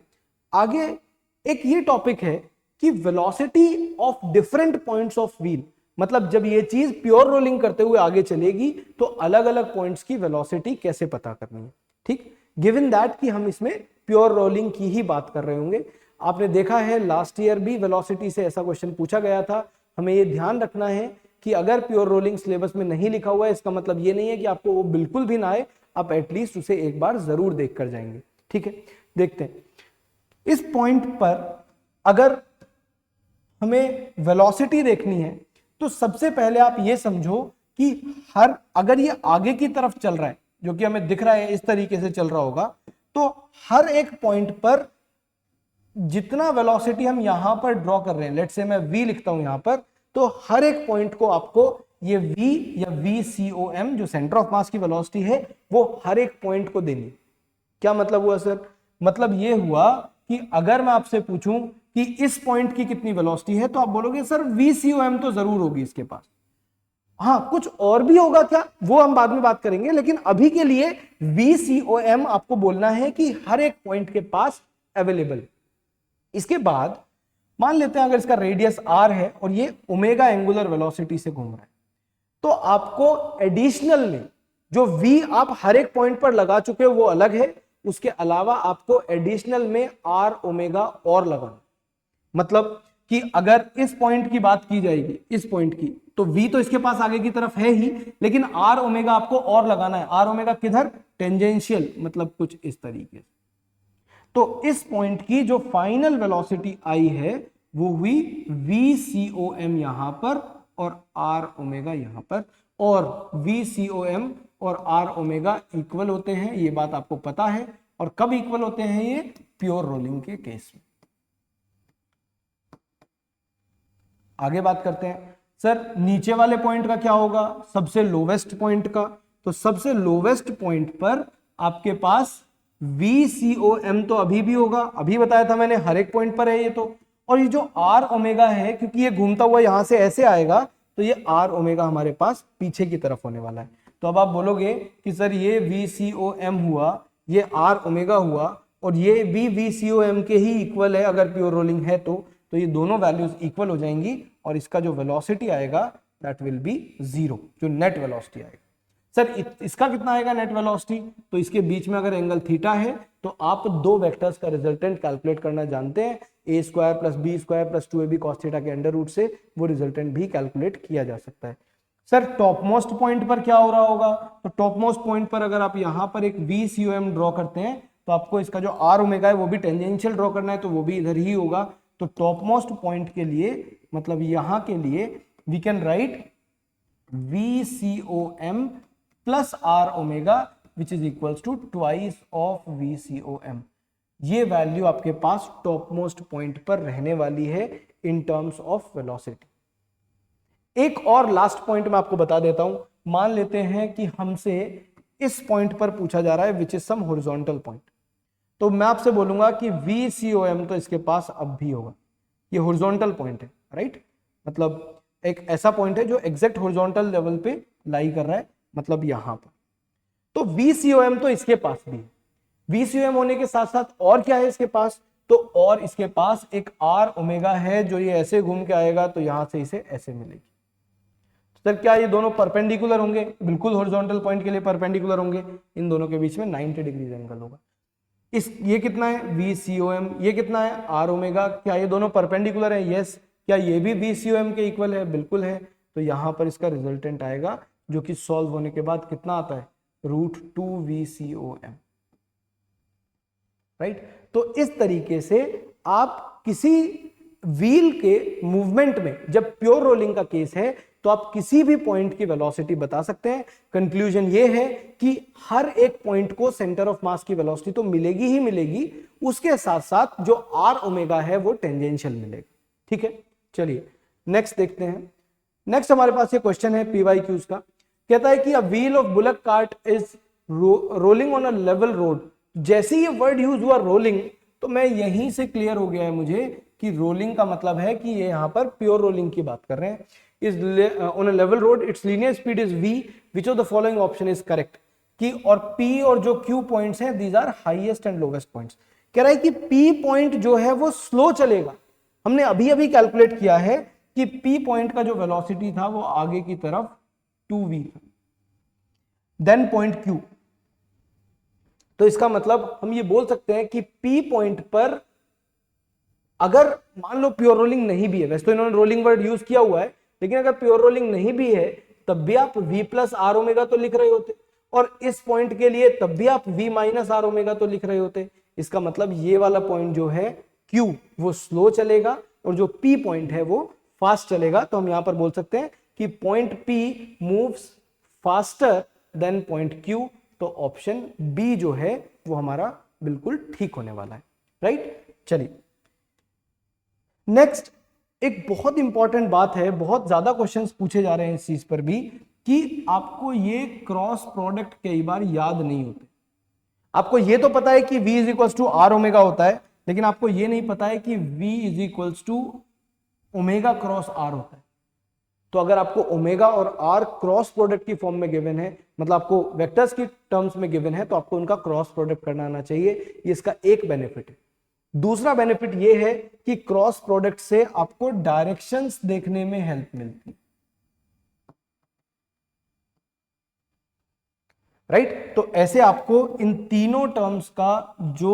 आगे एक ये टॉपिक है कि velocity of different points of wheel, मतलब जब ये चीज प्योर रोलिंग करते हुए आगे चलेगी तो अलग अलग पॉइंट्स की वेलोसिटी कैसे पता करनी है। ठीक, गिवन दैट कि हम इसमें प्योर रोलिंग की ही बात कर रहे होंगे। आपने देखा है लास्ट ईयर भी वेलोसिटी से ऐसा क्वेश्चन पूछा गया था। हमें ये ध्यान रखना है कि अगर प्योर रोलिंग सिलेबस में नहीं लिखा हुआ है इसका मतलब ये नहीं है कि आपको वो बिल्कुल भी ना आए, आप एटलीस्ट उसे एक बार जरूर देख कर जाएंगे। ठीक है, देखते हैं इस पॉइंट पर अगर हमें वेलोसिटी देखनी है तो सबसे पहले आप ये समझो कि अगर ये आगे की तरफ चल रहा है, जो कि हमें दिख रहा है इस तरीके से चल रहा होगा, तो हर एक पॉइंट पर जितना वेलोसिटी हम यहां पर ड्रॉ कर रहे हैं, लेट्स से मैं v लिखता हूं यहां पर, तो हर एक पॉइंट को आपको ये v या VCOM जो सेंटर ऑफ मास की वेलोसिटी है वो हर एक पॉइंट को देनी। क्या मतलब हुआ सर? मतलब ये हुआ कि अगर मैं आपसे पूछूं कि इस पॉइंट की कितनी वेलोसिटी है तो आप बोलोगे सर VCOM तो जरूर होगी इसके पास। हाँ, कुछ और भी होगा क्या वो हम बाद में बात करेंगे, लेकिन अभी के लिए VCOM आपको बोलना है कि हर एक पॉइंट के पास अवेलेबल। इसके बाद मान लेते हैं अगर इसका रेडियस r है और ये ओमेगा एंगुलर वेलोसिटी से घूम रहा है, तो आपको एडिशनल में जो v आप हर एक पॉइंट पर लगा चुके हो वो अलग है, उसके अलावा आपको एडिशनल में r ओमेगा और लगाना। मतलब कि अगर इस पॉइंट की बात की जाएगी, इस पॉइंट की, तो v तो इसके पास आगे की तरफ है ही, लेकिन r ओमेगा आपको और लगाना है। r ओमेगा किधर? टेंजेंशियल, मतलब कुछ इस तरीके से। तो इस पॉइंट की जो फाइनल वेलोसिटी आई है वो हुई VCOM यहां पर और r ओमेगा यहां पर, और VCOM और r ओमेगा इक्वल होते हैं, ये बात आपको पता है। और कब इक्वल होते हैं? ये प्योर रोलिंग के केस में। आगे बात करते हैं सर नीचे वाले पॉइंट का क्या होगा, सबसे लोवेस्ट पॉइंट का। तो सबसे लोवेस्ट पॉइंट पर आपके पास VCOM तो अभी भी होगा, अभी बताया था मैंने हर एक पॉइंट पर है ये तो। और ये जो r ओमेगा है, क्योंकि ये घूमता हुआ यहां से ऐसे आएगा तो ये r ओमेगा हमारे पास पीछे की तरफ होने वाला है। तो अब आप बोलोगे कि सर ये VCOM हुआ, ये r ओमेगा हुआ, और ये भी VCOM के ही इक्वल है अगर प्योर रोलिंग है तो ये दोनों वैल्यूज इक्वल हो जाएंगी और इसका जो वेलोसिटी आएगा दैट विल बी 0, जो नेट वेलोसिटी आएगा। सर इसका कितना आएगा नेट वेलोसिटी? तो इसके बीच में अगर एंगल थीटा है तो आप दो वेक्टर्स का रिजल्टेंट कैलकुलेट करना जानते हैं, a square plus b square plus 2ab cos theta के अंडर रूट से वो रिजल्टेंट भी कैलकुलेट किया जा सकता है। सर टॉप मोस्ट पॉइंट पर क्या हो रहा होगा? तो टॉप मोस्ट पॉइंट पर अगर आप यहां पर एक VCOM ड्रॉ करते हैं तो आपको इसका जो r ओमेगा है वो भी टेंजेंशियल ड्रॉ करना है, तो वो भी इधर ही होगा। तो टॉप मोस्ट पॉइंट के लिए, मतलब यहां के लिए, we can write VCOM plus r omega which is equals to twice of VCOM। ये वैल्यू आपके पास टॉप मोस्ट पॉइंट पर रहने वाली है इन टर्म्स ऑफ वेलोसिटी। एक और लास्ट पॉइंट मैं आपको बता देता हूं। मान लेते हैं कि हमसे इस पॉइंट पर पूछा जा रहा है which is some horizontal point, तो मैं आपसे बोलूंगा कि VCOM तो इसके पास अब भी होगा। ये हॉरिजॉन्टल पॉइंट है, राइट? मतलब एक ऐसा पॉइंट है जो एग्जैक्ट हॉरिजॉन्टल लेवल पे लाई कर रहा है, मतलब यहां पर। तो VCOM तो इसके पास भी है। VCOM होने के साथ साथ और क्या है इसके पास? तो और इसके पास एक r ओमेगा है जो ये ऐसे घूम के आएगा, तो यहां से इसे ऐसे मिलेगी। सर क्या ये दोनों परपेंडिकुलर होंगे? बिल्कुल हॉरिजॉन्टल पॉइंट के लिए परपेंडिकुलर होंगे। इन दोनों के बीच में 90 डिग्री एंगल होगा। ये कितना है? VCOM। ये कितना है? r omega. क्या ये दोनों परपेंडिकुलर है? यस। क्या ये भी VCOM के इक्वल है? बिल्कुल है। तो यहां पर इसका रिजल्टेंट आएगा जो कि सॉल्व होने के बाद कितना आता है? √2 VCOM, राइट? तो इस तरीके से आप किसी व्हील के मूवमेंट में, जब प्योर रोलिंग का केस है, तो आप किसी भी पॉइंट की वेलोसिटी बता सकते हैं। कंक्लूजन ये है कि हर एक पॉइंट को सेंटर ऑफ मास की वेलोसिटी तो मिलेगी ही मिलेगी, उसके साथ साथ जो r ओमेगा है वो टेंजेंशियल मिलेगा। ठीक है, चलिए नेक्स्ट देखते हैं। नेक्स्ट हमारे पास ये क्वेश्चन है PYQs का। कहता है कि अ wheel of bullock cart is rolling on a level road. जैसे ये वर्ड यूज हुआ रोलिंग, तो मैं यहीं से क्लियर हो गया है मुझे कि रोलिंग का मतलब है कि ये यहां पर प्योर रोलिंग की बात कर रहे हैं। Is on a level road, its linear speed is v, which of the following option is correct. कि और P और जो Q पॉइंट्स हैं, these are highest and lowest points. कह रहा है कि P पॉइंट जो है वो स्लो चलेगा, हमने अभी अभी कैलकुलेट किया है कि P पॉइंट का जो वेलोसिटी था वो आगे की तरफ 2v था, देन पॉइंट Q। तो इसका मतलब हम ये बोल सकते हैं कि P पॉइंट पर अगर मान लो प्योर रोलिंग नहीं भी है, वैसे तो इन्होंने रोलिंग वर्ड यूज किया हुआ है, लेकिन अगर प्योर रोलिंग नहीं भी है तब भी आप v प्लस आर ओमेगा तो लिख रहे होते, और इस पॉइंट के लिए तब भी आप v माइनस आर ओमेगा तो लिख रहे होते। इसका मतलब ये वाला पॉइंट जो है Q वो स्लो चलेगा और जो P पॉइंट है वो फास्ट चलेगा। तो हम यहां पर बोल सकते हैं कि point P moves faster than point Q। तो ऑप्शन बी जो है वो हमारा बिल्कुल ठीक होने वाला है, राइट। चलिए नेक्स्ट, एक बहुत इंपॉर्टेंट बात है, बहुत ज्यादा क्वेश्चंस पूछे जा रहे हैं इस चीज पर भी कि आपको ये क्रॉस प्रोडक्ट कई बार याद नहीं होते। आपको ये तो पता है कि v is equals to r omega होता है, लेकिन आपको ये नहीं पता है कि v is equals to omega cross r होता है। तो अगर आपको ओमेगा और आर क्रॉस प्रोडक्ट की फॉर्म में गिवन है, मतलब आपको वेक्टर्स की टर्म्स में गिवन है, तो आपको उनका क्रॉस प्रोडक्ट करना आना चाहिए। ये इसका एक बेनिफिट है। दूसरा बेनिफिट ये है कि क्रॉस प्रोडक्ट से आपको डायरेक्शंस देखने में हेल्प मिलती है, राइट। तो ऐसे आपको इन तीनों टर्म्स का जो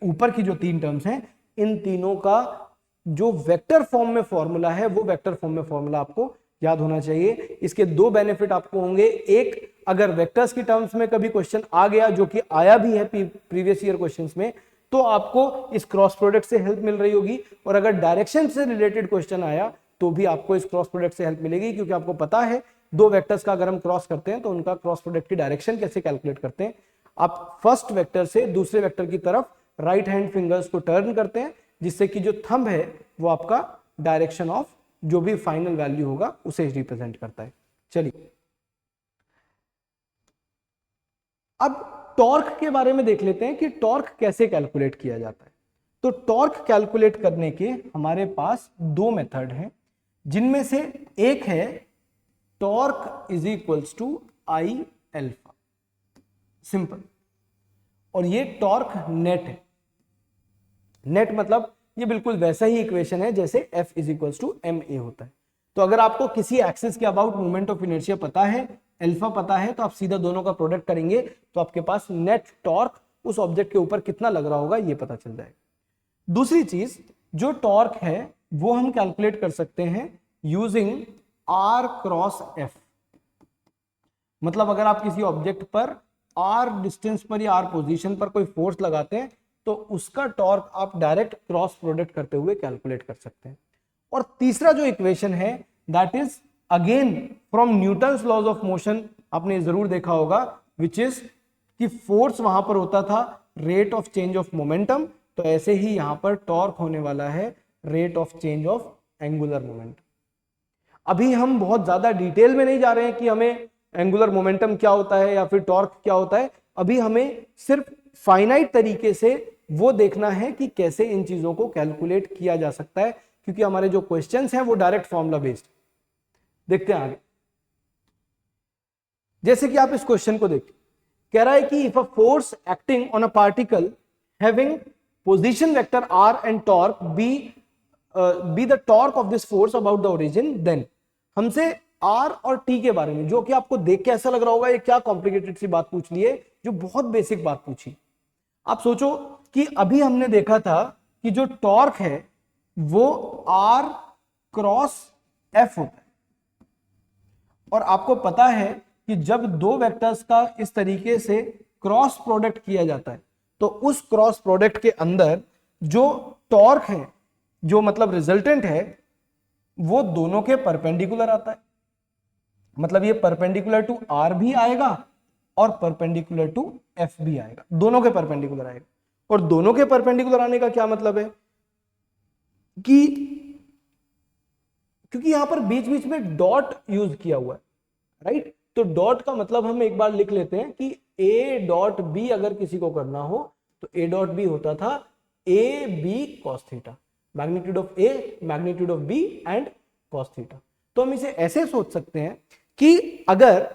ऊपर की जो तीन टर्म्स हैं, इन तीनों का जो वेक्टर फॉर्म में फॉर्मूला है वो वेक्टर फॉर्म में फॉर्मूला आपको याद होना चाहिए। इसके दो बेनिफिट आपको होंगे। एक, अगर वेक्टर्स की टर्म्स में कभी क्वेश्चन आ गया, जो कि आया भी है प्रीवियस ईयर क्वेश्चंस में, तो आपको इस क्रॉस प्रोडक्ट से हेल्प मिल रही होगी। और अगर डायरेक्शन से रिलेटेड क्वेश्चन आया तो भी आपको इस क्रॉस प्रोडक्ट से हेल्प मिलेगी, क्योंकि आपको पता है दो वेक्टर्स का अगर हम क्रॉस करते हैं तो उनका क्रॉस प्रोडक्ट की डायरेक्शन कैसे कैलकुलेट करते हैं। आप फर्स्ट वेक्टर से दूसरे वेक्टर की तरफ राइट हैंड फिंगर्स को टर्न करते हैं, जिससे कि जो थंब है वो आपका डायरेक्शन ऑफ जो भी फाइनल वैल्यू होगा उसे रिप्रेजेंट करता है। चलिए अब टॉर्क के बारे में देख लेते हैं कि टॉर्क कैसे कैलकुलेट किया जाता है। तो टॉर्क कैलकुलेट करने के हमारे पास दो मेथड हैं, जिनमें से एक है torque is equals to I alpha, simple. और ये टॉर्क नेट है। नेट मतलब ये बिल्कुल वैसा ही इक्वेशन है जैसे F is equals to m a होता है। तो अगर आपको किसी एक्सिस के अबाउट मोमेंट ऑफ इनर्शिया पता है, अल्फा पता है, तो आप सीधा दोनों का प्रोडक्ट करेंगे तो आपके पास नेट टॉर्क उस ऑब्जेक्ट के ऊपर कितना लग रहा होगा ये पता चल जाएगा। दूसरी चीज, जो टॉर्क है वो हम कैलकुलेट कर सकते हैं यूजिंग आर क्रॉस एफ। मतलब अगर आप किसी ऑब्जेक्ट पर आर डिस्टेंस पर या आर पोजीशन पर कोई फोर्स लगाते हैं तो उसका टॉर्क आप डायरेक्ट क्रॉस प्रोडक्ट करते हुए कैलकुलेट कर सकते हैं। और तीसरा जो इक्वेशन है that is again from Newton's laws of motion, आपने जरूर देखा होगा, विच इज कि फोर्स वहां पर होता था rate of change of momentum, तो ऐसे ही यहां पर टॉर्क होने वाला है rate of change of angular momentum. अभी हम बहुत ज्यादा डिटेल में नहीं जा रहे हैं कि हमें एंगुलर मोमेंटम क्या होता है या फिर टॉर्क क्या होता है। अभी हमें सिर्फ फाइनाइट तरीके से वो देखना है कि कैसे इन चीजों को कैलकुलेट किया जा सकता है, क्योंकि हमारे जो क्वेश्चंस हैं वो डायरेक्ट फॉर्मूला बेस्ड। देखते हैं आगे। जैसे कि आप इस क्वेश्चन को देखिए, कह रहा है कि if a force acting on a particle having position vector r and torque be the torque of this force about the origin, then हमसे r और t के बारे में, जो कि आपको देख के ऐसा लग रहा होगा ये क्या कॉम्प्लिकेटेड सी बात पूछ ली है, जो बहुत बेसिक बात पूछी। आप सोचो कि अभी हमने देखा था कि जो टॉर्क है वो r क्रॉस f होता है, और आपको पता है कि जब दो वेक्टर्स का इस तरीके से क्रॉस प्रोडक्ट किया जाता है तो उस क्रॉस प्रोडक्ट के अंदर जो टॉर्क है, जो मतलब रिजल्टेंट है, वो दोनों के परपेंडिकुलर आता है। मतलब ये परपेंडिकुलर टू r भी आएगा और परपेंडिकुलर टू f भी आएगा, दोनों के परपेंडिकुलर आएगा। और दोनों के परपेंडिकुलर आने का क्या मतलब है कि क्योंकि यहां पर बीच बीच में डॉट यूज किया हुआ है, राइट। तो डॉट का मतलब हम एक बार लिख लेते हैं कि a डॉट b अगर किसी को करना हो तो a डॉट b होता था a b cos theta, magnitude of a magnitude of b and cos theta. तो हम इसे ऐसे सोच सकते हैं कि अगर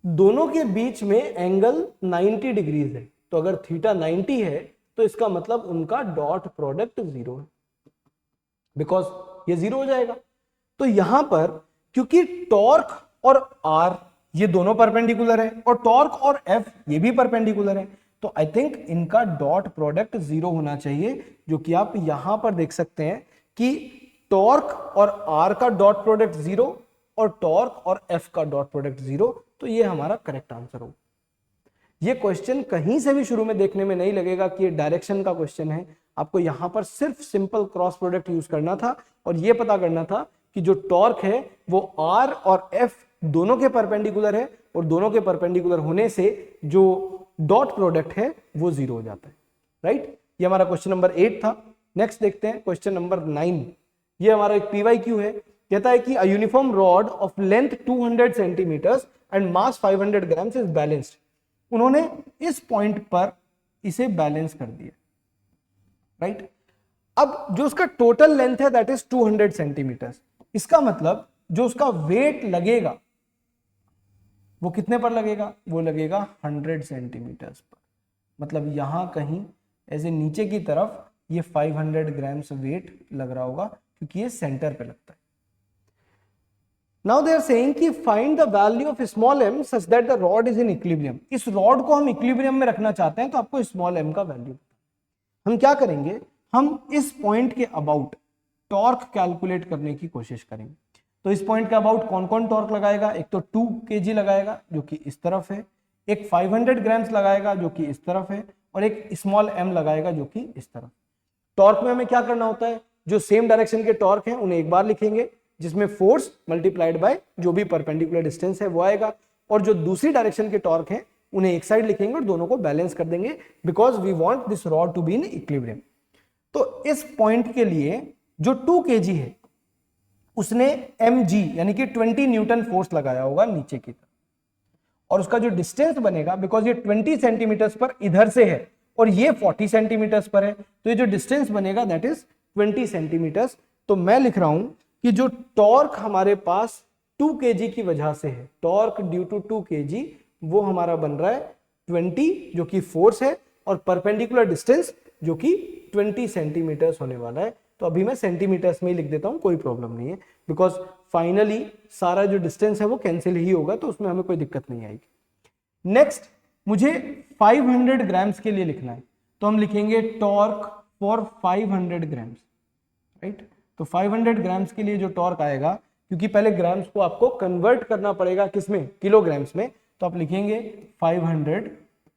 दोनों के बीच में एंगल 90 डिग्रीज है, तो अगर थीटा 90 है तो इसका मतलब उनका डॉट प्रोडक्ट 0 है, बिकॉज ये 0 हो जाएगा। तो यहां पर क्योंकि टॉर्क और आर ये दोनों परपेंडिकुलर है और टॉर्क और एफ ये भी परपेंडिकुलर है, तो आई थिंक इनका डॉट प्रोडक्ट 0 होना चाहिए, जो कि आप यहां पर देख सकते हैं कि टॉर्क और आर का डॉट प्रोडक्ट 0 और टॉर्क और एफ का डॉट प्रोडक्ट 0, तो ये हमारा करेक्ट आंसर होगा। ये क्वेश्चन कहीं से भी शुरू में देखने में नहीं लगेगा कि ये डायरेक्शन का क्वेश्चन है, आपको यहां पर सिर्फ सिंपल क्रॉस प्रोडक्ट यूज करना था और ये पता करना था कि जो टॉर्क है वो आर और एफ दोनों के परपेंडिकुलर है और दोनों के परपेंडिकुलर होने से जो डॉट प्रोडक्ट है वो 0 हो जाता है, राइट। ये हमारा क्वेश्चन नंबर 8 था। नेक्स्ट देखते हैं क्वेश्चन नंबर 9। ये हमारा एक PYQ है, कहता है कि a uniform rod of length 200 centimetres and mass 500 grams is balanced. उन्होंने इस पॉइंट पर इसे बैलेंस कर दिया, राइट। अब जो उसका टोटल लेंथ है दैट इज 200 सेंटीमीटर्स, इसका मतलब जो उसका वेट लगेगा वो कितने पर लगेगा, वो लगेगा 100 सेंटीमीटर्स पर। मतलब यहां कहीं ऐसे नीचे की तरफ ये 500 ग्राम्स वेट लग रहा होगा क्योंकि ये सेंटर पे लगता है। नाउ दे आर सेइंग कि find the value of small am such that the rod is in equilibrium. इस रॉड को हम इक्विलिब्रियम में रखना चाहते हैं, तो आपको स्मॉल एम का वैल्यू हम क्या करेंगे, हम इस पॉइंट के अबाउट टॉर्क कैलकुलेट करने की कोशिश करेंगे। तो इस पॉइंट के अबाउट कौन कौन टॉर्क लगाएगा, एक तो 2 kg लगाएगा जो कि इस तरफ है, एक 500 ग्राम्स लगाएगा जो कि इस तरफ है, और एक स्मॉल एम लगाएगा जो कि इस तरफ। टॉर्क में हमें क्या करना होता है, जो सेम डायरेक्शन के टॉर्क हैं उन्हें एक बार लिखेंगे जिसमें फोर्स मल्टीप्लाइड बाय जो भी परपेंडिकुलर डिस्टेंस है वो आएगा, और जो दूसरी डायरेक्शन के टॉर्क हैं उन्हें एक साइड लिखेंगे और दोनों को बैलेंस कर देंगे because we want this rod to be in equilibrium. तो इस पॉइंट के लिए जो 2 kg है उसने mg यानी कि 20 न्यूटन फोर्स लगाया होगा नीचे की तरफ, और उसका जो डिस्टेंस बनेगा बिकॉज ये 20 सेंटीमीटर्स पर इधर से है और ये 40 सेंटीमीटर्स पर है, तो ये जो डिस्टेंस बनेगा दैट इज 20 सेंटीमीटर्स। तो मैं लिख रहा हूं कि जो टॉर्क हमारे पास 2 kg की वजह से है, टॉर्क ड्यू टू 2 kg, वो हमारा बन रहा है 20 जो कि फोर्स है और परपेंडिकुलर डिस्टेंस जो कि 20 सेंटीमीटर्स होने वाला है। तो अभी मैं सेंटीमीटर्स में ही लिख देता हूं, कोई प्रॉब्लम नहीं है बिकॉज फाइनली सारा जो डिस्टेंस है वो कैंसिल ही होगा, तो उसमें हमें कोई दिक्कत नहीं आएगी। नेक्स्ट मुझे 500 ग्राम्स के लिए लिखना है, तो हम लिखेंगे टॉर्क फॉर 500 ग्राम्स, राइट। तो 500 ग्राम्स के लिए जो टॉर्क आएगा, क्योंकि पहले ग्राम्स को आपको कन्वर्ट करना पड़ेगा किसमें, किलोग्राम्स में, तो आप लिखेंगे 500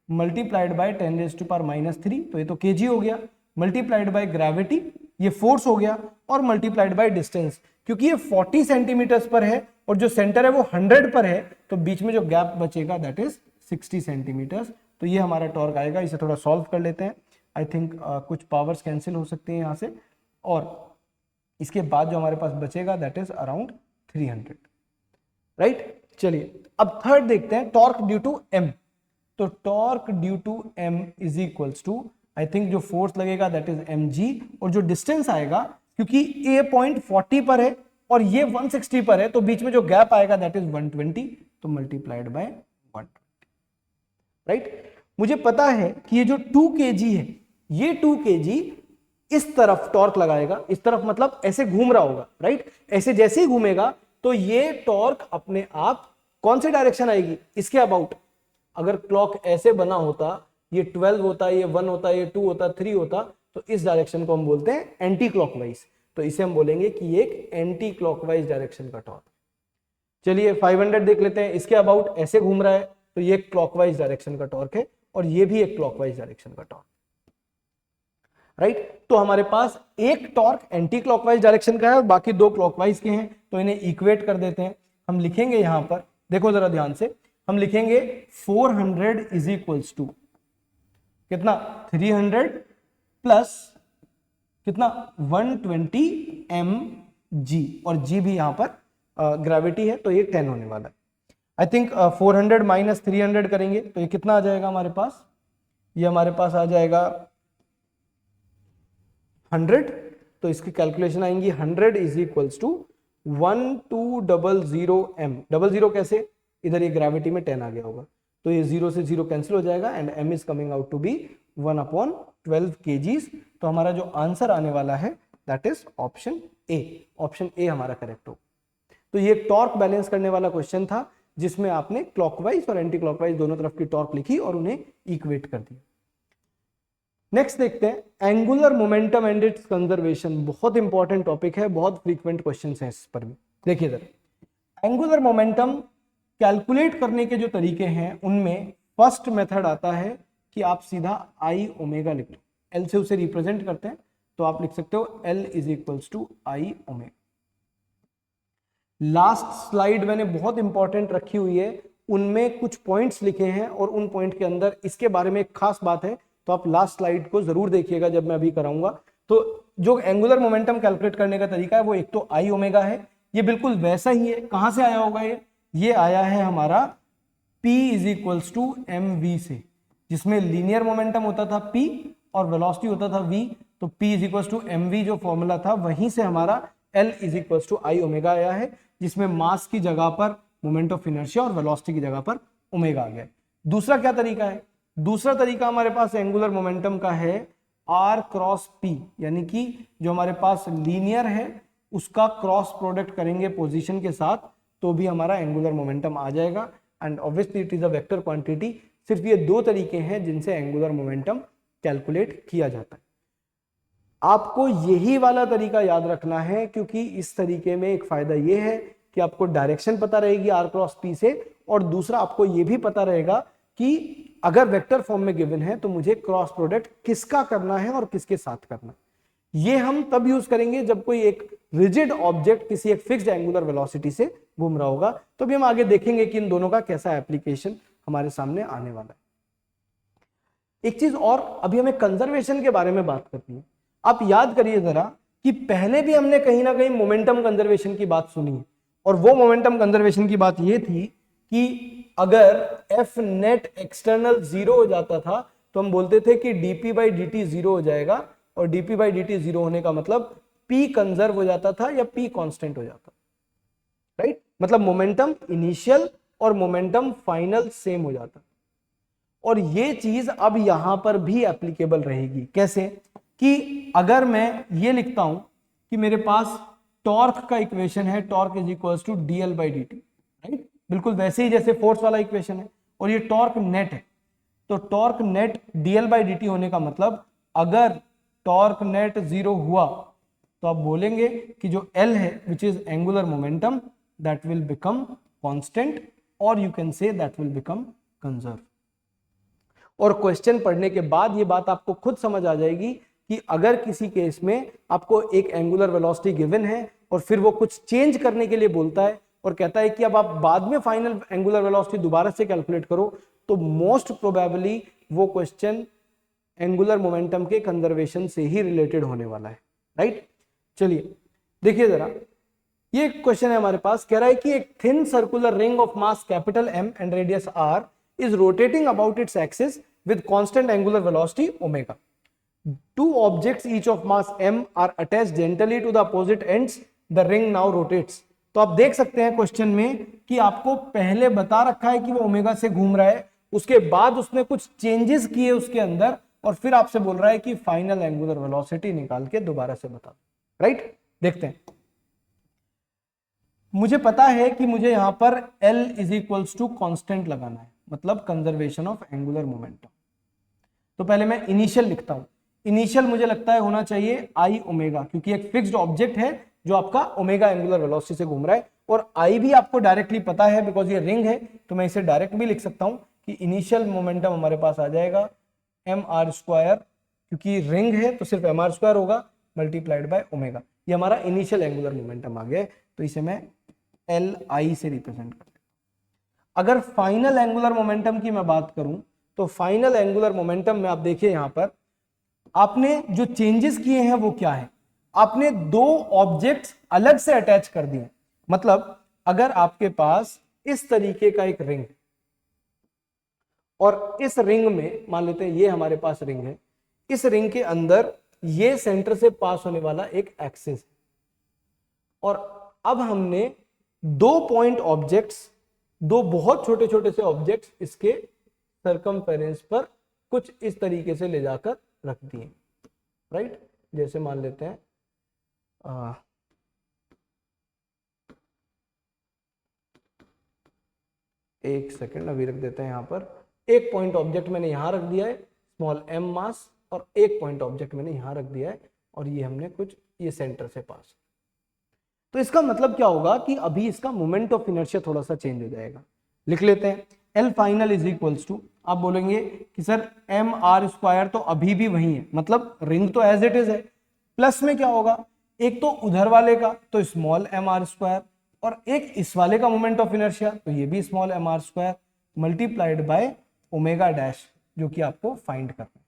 मल्टीप्लाइड बाय 10⁻⁻3, तो ये तो kg हो गया, मल्टीप्लाइड बाय ग्रेविटी ये फोर्स हो गया, और मल्टीप्लाइड बाय डिस्टेंस, क्योंकि ये 40 सेंटीमीटर्स पर है और जो सेंटर है वो 100 पर है, तो बीच में जो गैप बचेगा दैट इज 60 सेंटीमीटर्स। तो ये हमारा टॉर्क आएगा। इसे थोड़ा सॉल्व कर लेते हैं, आई थिंक कुछ पावर्स कैंसिल हो सकती हैं यहाँ से, और इसके बाद जो हमारे पास बचेगा दैट इज अराउंड 300, राइट। चलिए अब थर्ड देखते हैं, टॉर्क ड्यू टू एम। तो torque due to m is equals to, I think जो फोर्स लगेगा दैट इज mg, और जो डिस्टेंस आएगा क्योंकि ये पॉइंट 40 पर है और ये 160 पर है, तो बीच में जो गैप आएगा दैट इज 120, तो मल्टीप्लाइड बाय 120, राइट। मुझे पता है कि ये जो 2 kg है, ये 2 kg इस तरफ टॉर्क लगाएगा, इस तरफ मतलब ऐसे घूम रहा होगा, राइट। ऐसे जैसे ही घूमेगा तो ये टॉर्क अपने आप कौन सी डायरेक्शन आएगी, इसके अबाउट। अगर क्लॉक ऐसे बना होता, ये 12 होता, ये 1 होता, ये 2 होता, 3 होता, तो इस डायरेक्शन को हम बोलते हैं एंटी क्लॉकवाइज, तो इसे हम बोलेंगे कि ये एक एंटी क्लॉकवाइज डायरेक्शन का टॉर्क। चलिए 500 देख लेते हैं, इसके अबाउट ऐसे घूम रहा है, तो ये क्लॉकवाइज डायरेक्शन का टॉर्क है, और ये भी एक क्लॉकवाइज डायरेक्शन का टॉर्क, राइट। तो हमारे पास एक टॉर्क एंटी क्लॉकवाइज डायरेक्शन का है और बाकी 2 क्लॉकवाइज के हैं, तो इन्हें इक्वेट कर देते हैं। हम लिखेंगे यहां पर, देखो जरा ध्यान से, हम लिखेंगे 400 इज इक्वल्स टू कितना, 300 प्लस कितना, 120 mg, और g भी यहां पर ग्रेविटी है, तो ये 10 होने वाला है। आई थिंक 400 माइनस 300 करेंगे तो ये कितना आ जाएगा हमारे पास, ये हमारे पास आ जाएगा 100, तो इसकी कैलकुलेशन आएंगी 100 इज इक्वल्स टू 1200 m। 00 कैसे, इधर ये ग्रेविटी में 10 आ गया होगा, तो ये 0 से 0 कैंसिल हो जाएगा, and m is coming out to be 1/2 12 kgs। तो हमारा जो आंसर आने वाला है that is option A. Option A हमारा करेक्ट हो। तो ये टॉर्क बैलेंस करने वाला क्वेश्चन था जिसमें आपने क्लॉकवाइज और एंटी क्लॉकवाइज दोनों तरफ की टॉर्क लिखी और उन्हें इक्वेट कर दिया। नेक्स्ट देखते हैं angular momentum and it's conservation. बहुत इंपॉर्टेंट टॉपिक है, बहुत फ्रीक्वेंट क्वेश्चंस हैं इस पर भी। देखिए जरा, एंगुलर मोमेंटम कैलकुलेट करने के जो तरीके हैं उनमें फर्स्ट मेथड आता है कि आप सीधा आई ओमेगा लिख लो, एल से उसे रिप्रेजेंट करते हैं तो आप लिख सकते हो L is equals to I omega. Last slide मैंने बहुत इंपॉर्टेंट रखी हुई है, उनमें कुछ पॉइंट्स लिखे हैं और उन पॉइंट के अंदर इसके बारे में एक खास बात है, तो आप लास्ट स्लाइड को जरूर देखिएगा जब मैं अभी कराऊंगा। तो जो एंगुलर मोमेंटम कैलकुलेट करने का तरीका है वो एक तो आई ओमेगा है, ये बिल्कुल वैसा ही है। कहां से आया होगा ये आया है हमारा P is equals to m v से, जिसमें लीनियर मोमेंटम होता था P और वेलोसिटी होता था V। तो P is equals to m v जो फॉर्मूला था वहीं से हमारा L is equals to I omega आया है, जिसमें मास की जगह पर मोमेंट ऑफ इनर्शिया और वेलोसिटी की जगह पर ओमेगा आ गया। दूसरा क्या तरीका है? दूसरा तरीका हमारे पास एंगुलर मोमेंटम का है R क्रॉस P, यानी कि जो हमारे पास लीनियर है उसका क्रॉस प्रोडक्ट करेंगे पोजीशन के साथ तो भी हमारा एंगुलर मोमेंटम आ जाएगा। And obviously it is a vector quantity. सिर्फ ये दो तरीके हैं जिनसे एंगुलर मोमेंटम कैलकुलेट किया जाता है। आपको यही वाला तरीका याद रखना है क्योंकि इस तरीके में एक फायदा ये है कि आपको डायरेक्शन पता रहेगी R क्रॉस P से, और दूसरा आपको ये भी पता रहेगा कि अगर वेक्टर फॉर्म में गिवन है तो मुझे क्रॉस प्रोडक्ट किसका करना है और किसके साथ करना है। ये हम तब यूज करेंगे जब कोई एक रिजिड ऑब्जेक्ट किसी एक फिक्स्ड एंगुलर वेलोसिटी से घूम रहा होगा, तो भी हम आगे देखेंगे कि इन दोनों का कैसा एप्लीकेशन हमारे सामने आने वाला है। एक चीज और, अभी हमें कंजर्वेशन के बारे में बात करनी है। आप याद करिए जरा कि पहले भी हमने कहीं ना कहीं मोमेंटम कंजर्वेशन की बात सुनी है, और वो मोमेंटम कंजर्वेशन की बात ये थी कि अगर एफ नेट एक्सटर्नल जीरो हो जाता था तो हम बोलते थे कि dp बाई dt जीरो हो जाएगा, और dp बाई dt जीरो होने का मतलब p कंजर्व हो जाता था या p कांस्टेंट हो जाता, राइट? मतलब मोमेंटम इनिशियल और मोमेंटम फाइनल सेम हो जाता। और ये चीज अब यहां पर भी एप्लीकेबल रहेगी। कैसे? कि अगर मैं ये लिखता हूं कि मेरे पास टॉर्क का इक्वेशन है, torque is equals to dl by dt, right? बिल्कुल वैसे ही जैसे फोर्स वाला इक्वेशन है, और ये टॉर्क नेट है। तो torque net dl by dt होने का मतलब अगर टॉर्क नेट जीरो हुआ तो आप बोलेंगे कि जो L है which is angular momentum that will become constant, और you can say that will become conserve. और क्वेश्चन पढ़ने के बाद ये बात आपको खुद समझ आ जाएगी कि अगर किसी केस में आपको एक एंगुलर वेलोसिटी गिवन है और फिर वो कुछ चेंज करने के लिए बोलता है और कहता है कि अब आप बाद में फाइनल एंगुलर वेलोसिटी दोबारा से कैलकुलेट करो, तो मोस्ट प्रोबेबली वो क्वेश्चन एंगुलर मोमेंटम के कंजर्वेशन से ही रिलेटेड होने वाला है, राइट? चलिए देखिए जरा, ये क्वेश्चन है हमारे पास, कह रहा है कि एक thin circular ring of mass capital M and radius R is rotating about its axis with constant angular velocity omega. Two objects each of mass m are attached gently to the opposite ends. The ring now rotates. तो आप देख सकते हैं question में कि आपको पहले बता रखा है कि वो ओमेगा से घूम रहा है, उसके बाद उसने कुछ चेंजेस किए उसके अंदर, और फिर आपसे बोल रहा है कि फाइनल एंगुलर वेलोसिटी निकाल के दोबारा से बता, राइट? देखते हैं। मुझे पता है कि मुझे यहां पर L is equals to constant लगाना है, मतलब कंजर्वेशन ऑफ एंगुलर मोमेंटम। तो पहले मैं इनिशियल लिखता हूं। इनिशियल मुझे लगता है होना चाहिए आई ओमेगा, क्योंकि एक फिक्स्ड ऑब्जेक्ट है जो आपका ओमेगा एंगुलर वेलोसिटी से घूम रहा है, और आई भी आपको डायरेक्टली पता है बिकॉज ये रिंग है, तो मैं इसे डायरेक्ट भी लिख सकता हूं कि इनिशियल मोमेंटम हमारे पास आ जाएगा एम आर स्क्वायर, क्योंकि रिंग है तो सिर्फ एम आर स्क्वायर होगा मल्टीप्लाइड बाय ओमेगा। ये हमारा इनिशियल एंगुलर मोमेंटम आ गया है, तो इसे मैं एल आई से रिप्रेजेंट करता हूं। अगर फाइनल एंगुलर मोमेंटम की मैं बात करूं तो फाइनल एंगुलर मोमेंटम में आप देखिए यहां पर आपने जो चेंजेस किए हैं वो क्या है? आपने दो ऑब्जेक्ट्स अलग से अटैच कर दिए। मतलब अगर आपके पास इस तरीके का एक रिंग, और इस रिंग में मान लेते हैं ये हमारे पास रिंग है, इस रिंग के अंदर ये सेंटर से पास होने वाला एक एक्सिस, और अब हमने दो पॉइंट ऑब्जेक्ट्स, दो बहुत छोटे छोटे से ऑब्जेक्ट्स इसके सरकमफेरेंस पर कुछ इस तरीके से ले जाकर रख दिए, राइट। जैसे मान लेते हैं एक सेकेंड अभी रख देते हैं यहाँ पर, एक पॉइंट ऑब्जेक्ट मैंने यहाँ रख दिया है स्मॉल m मास, और एक पॉइंट ऑब्जेक्ट मैंने यहाँ रख दिया है और ये हमने कुछ ये सेंटर से पास। तो इसका मतलब क्या होगा कि अभी इसका मोमेंट ऑफ इनर्शिया थोड़ा सा चेंज हो जाएगा। लिख लेते हैं L final is equals to, आप बोलेंगे कि सर एम आर स्क्वायर तो अभी भी वही है, मतलब रिंग तो एज इट इज है, प्लस में क्या होगा, एक तो उधर वाले का तो स्मॉल एम आर स्क्वायर, और एक इस वाले का मोमेंट ऑफ इनर्शिया तो ये भी small m r square multiplied by omega dash, जो कि आपको फाइंड करना है।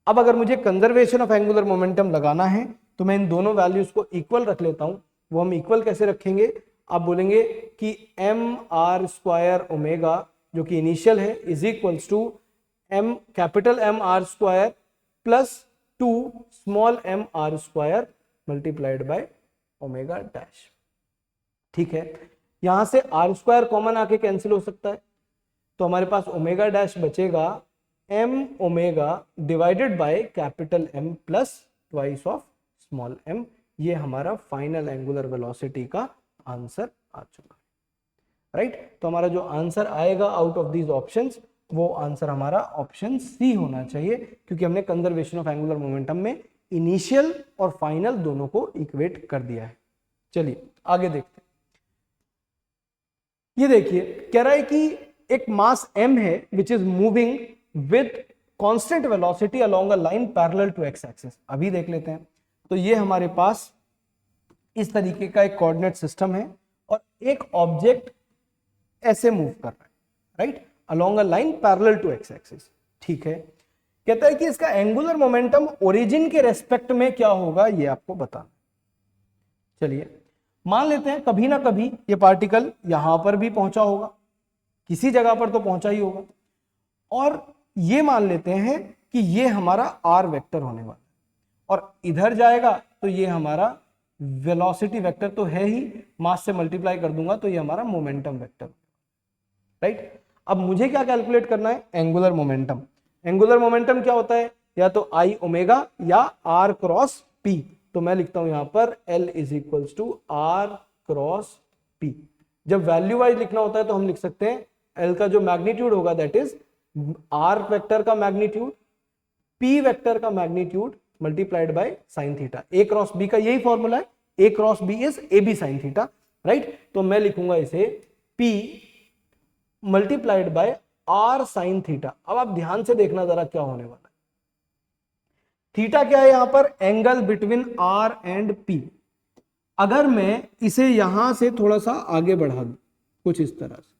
अब अगर मुझे कंजर्वेशन ऑफ एंगुलर मोमेंटम लगाना है तो मैं इन दोनों वैल्यूज को इक्वल रख लेता हूं। वो हम इक्वल कैसे रखेंगे, आप बोलेंगे कि एम आर स्क्वायर ओमेगा जो कि इनिशियल है is equals to m capital m r square plus 2 small m r square multiplied by omega dash. ठीक है, यहां से आर स्क्वायर कॉमन आके कैंसिल हो सकता है, तो हमारे पास ओमेगा डैश बचेगा m omega divided by capital m plus twice of small m. ये हमारा फाइनल एंगुलर वेलोसिटी का आंसर आ चुका है, राइट। तो हमारा जो आंसर आएगा आउट ऑफ दीज ऑप्शंस, वो आंसर हमारा ऑप्शन सी होना चाहिए, क्योंकि हमने कंजर्वेशन ऑफ एंगुलर मोमेंटम में इनिशियल और फाइनल दोनों को इक्वेट कर दिया है। चलिए आगे देखते हैं। ये देखिए कह रहा है कि एक मास m है which is moving with constant velocity along a line parallel to x axis. अभी देख लेते हैं, तो ये हमारे पास इस तरीके का एक कोऑर्डिनेट सिस्टम है और एक ऑब्जेक्ट ऐसे मूव कर रहा है, right, along a line parallel to x axis. ठीक है, कहता है कि इसका एंगुलर मोमेंटम ओरिजिन के रेस्पेक्ट में क्या होगा ये आपको बताना। चलिए मान लेते हैं कभी ना कभी ये पार्टिकल यहां पर भी पहुंचा होगा, किसी जगह पर तो पहुंचा ही होगा, और ये मान लेते हैं कि ये हमारा आर वेक्टर होने वाला है, और इधर जाएगा तो ये हमारा वेलोसिटी वेक्टर तो है ही, मास से मल्टीप्लाई कर दूंगा तो ये हमारा मोमेंटम वेक्टर, राइट। अब मुझे क्या कैलकुलेट करना है, एंगुलर मोमेंटम। एंगुलर मोमेंटम क्या होता है, या तो आई ओमेगा या आर क्रॉस पी। तो मैं लिखता हूं यहां पर L is equals to r cross p. जब वैल्यू वाइज लिखना होता है तो हम लिख सकते हैं L का जो मैग्नीट्यूड होगा दैट इज आर वेक्टर का मैग्नीट्यूड P वेक्टर का magnitude multiplied by sine theta. A cross B का यही फॉर्मूला है, A cross B is AB sine theta, right. तो मैं लिखूंगा इसे P multiplied by R sine theta. अब आप ध्यान से देखना जरा क्या होने वाला है। थीटा क्या है यहां पर, angle between R and P। अगर मैं इसे यहां से थोड़ा सा आगे बढ़ा दूं कुछ इस तरह से,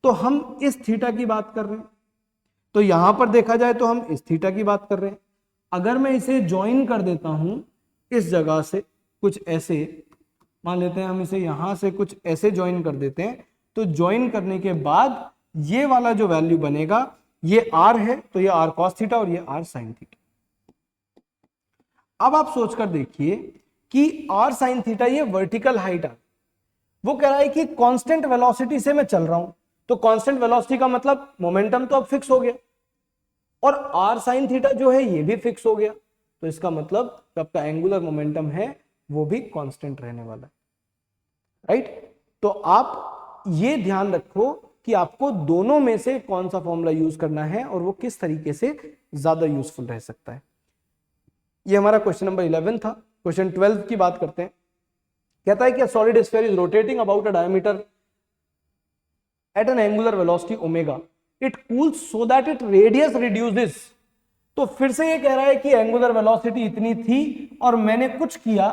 तो हम इस थीटा की बात कर रहे हैं, तो यहां पर देखा जाए तो हम इस थीटा की बात कर रहे हैं। अगर मैं इसे ज्वाइन कर देता हूं इस जगह से कुछ ऐसे, मान लेते हैं हम इसे यहां से कुछ ऐसे ज्वाइन कर देते हैं, तो ज्वाइन करने के बाद ये वाला जो वैल्यू बनेगा ये R है, तो ये R cos थीटा और ये R sin थीटा। अब आप सोचकर देखिए कि R sin थीटा ये वर्टिकल हाइट आ, वो कह रहा है कि कांस्टेंट वेलोसिटी से मैं चल रहा हूं, तो कांस्टेंट वेलोसिटी का मतलब मोमेंटम तो अब फिक्स हो गया, और R sin थीटा जो है ये भी फिक्स हो गया, तो इसका मतलब आपका एंगुलर मोमेंटम है वो भी कांस्टेंट रहने वाला है, राइट। तो आप ये ध्यान रखो कि आपको दोनों में से कौन सा फॉर्मूला यूज करना है और वो किस तरीके से ज्यादा यूजफुल रह सकता है। ये हमारा क्वेश्चन नंबर 11 था। क्वेश्चन 12 की बात करते हैं। कहता है कि solid sphere is rotating about a diameter at an angular velocity omega, it cools so that it radius reduces. तो फिर से ये कह रहा है कि एंगुलर वेलोसिटी इतनी थी और मैंने कुछ किया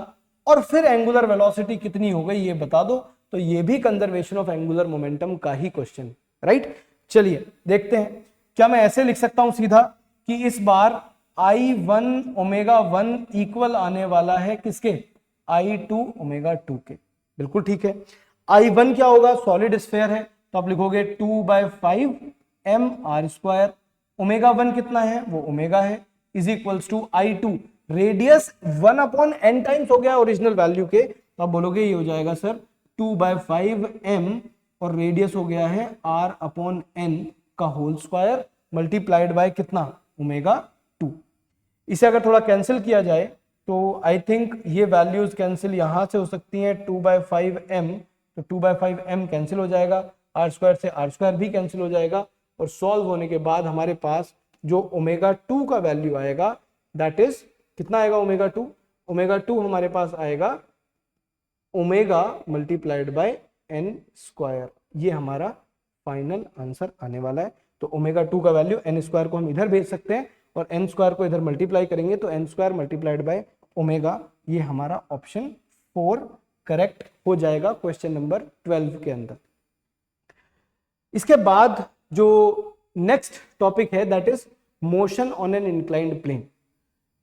और फिर एंगुलर वेलोसिटी कितनी हो गई ये बता दो। तो ये भी कंजर्वेशन ऑफ एंगुलर मोमेंटम का ही क्वेश्चन, राइट। चलिए देखते हैं, क्या मैं ऐसे लिख सकता हूं सीधा कि इस बार I1 ओमेगा 1 इक्वल आने वाला है किसके, I2 ओमेगा 2 के। बिल्कुल ठीक है। I1 क्या होगा, सॉलिड स्फीयर है, तो आप लिखोगे 2/5 mr²। ओमेगा 1 कितना है, वो ओमेगा है, is equals to I2 radius 1/n times हो गया ओरिजिनल वैल्यू के, तो आप बोलोगे ये हो जाएगा सर 2/5 m और रेडियस हो गया है r/n का होल स्क्वायर मल्टीप्लाइड बाय कितना, ओमेगा 2। इसे अगर थोड़ा कैंसिल किया जाए तो आई थिंक ये वैल्यूज कैंसिल यहाँ से हो सकती हैं, 2/5m, तो 2/5m कैंसिल हो जाएगा, आर स्क्वायर से आर स्क्वायर भी कैंसिल हो जाएगा, और सॉल्व होने के बाद हमारे पास जो ओमेगा 2 का वैल्यू आएगा दैट इज कितना आएगा, ओमेगा 2 हमारे पास आएगा omega multiplied by n square. ये हमारा फाइनल आंसर आने वाला है। तो ओमेगा 2 का वैल्यू एन स्क्वायर को हम इधर भेज सकते हैं और एन स्क्वायर को इधर मल्टीप्लाई करेंगे तो n square multiplied by omega, ये हमारा ऑप्शन 4 करेक्ट हो जाएगा क्वेश्चन नंबर 12 के अंदर। इसके बाद जो नेक्स्ट टॉपिक है that is motion on an inclined plane.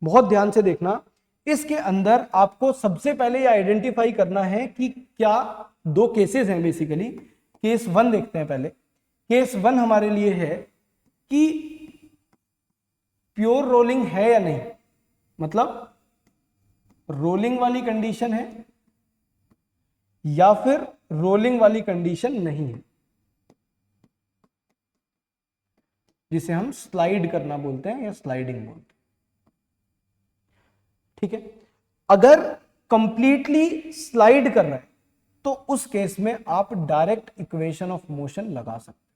बहुत ध्यान से देखना, इसके अंदर आपको सबसे पहले ये आइडेंटिफाई करना है कि क्या दो केसेस हैं बेसिकली। केस 1 देखते हैं पहले। केस 1 हमारे लिए है कि प्योर रोलिंग है या नहीं, मतलब रोलिंग वाली कंडीशन है या फिर रोलिंग वाली कंडीशन नहीं है, जिसे हम स्लाइड करना बोलते हैं या स्लाइडिंग बोलते हैं। ठीक है, अगर कंप्लीटली स्लाइड कर रहा है तो उस केस में आप डायरेक्ट इक्वेशन ऑफ मोशन लगा सकते हैं।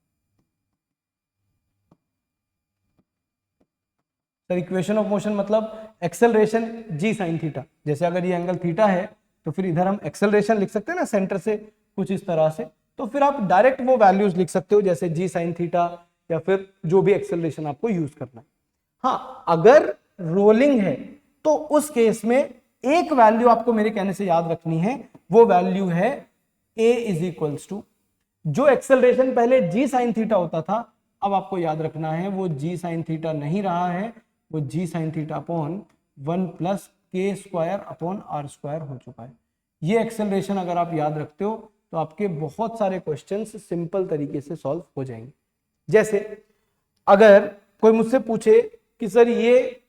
सर इक्वेशन ऑफ मोशन मतलब एक्सेलरेशन जी साइन थीटा, जैसे अगर ये एंगल थीटा है तो फिर इधर हम एक्सेलरेशन लिख सकते हैं ना सेंटर से कुछ इस तरह से, तो फिर आप डायरेक्ट वो वैल्यूज लिख सकते हो जैसे जी साइन थीटा या फिर जो भी एक्सेलरेशन आपको यूज करना है। हाँ, अगर रोलिंग है तो उस केस में एक वैल्यू आपको मेरे कहने से याद रखनी है, वो वैल्यू है a इज इक्वल्स टू, जो एक्सेलरेशन पहले जी साइन थीटा होता था अब आपको याद रखना है वो जी साइन थीटा नहीं रहा है, वो जी sine theta upon 1 plus k square upon are square हो चुका है। ये एक्सेलरेशन अगर आप याद रखते हो तो आपके बहुत सारे क्वेश्चंस सिंपल तरीके से सॉल्व हो जाएंगे। जैसे अगर कोई मुझसे पूछे कि सर ये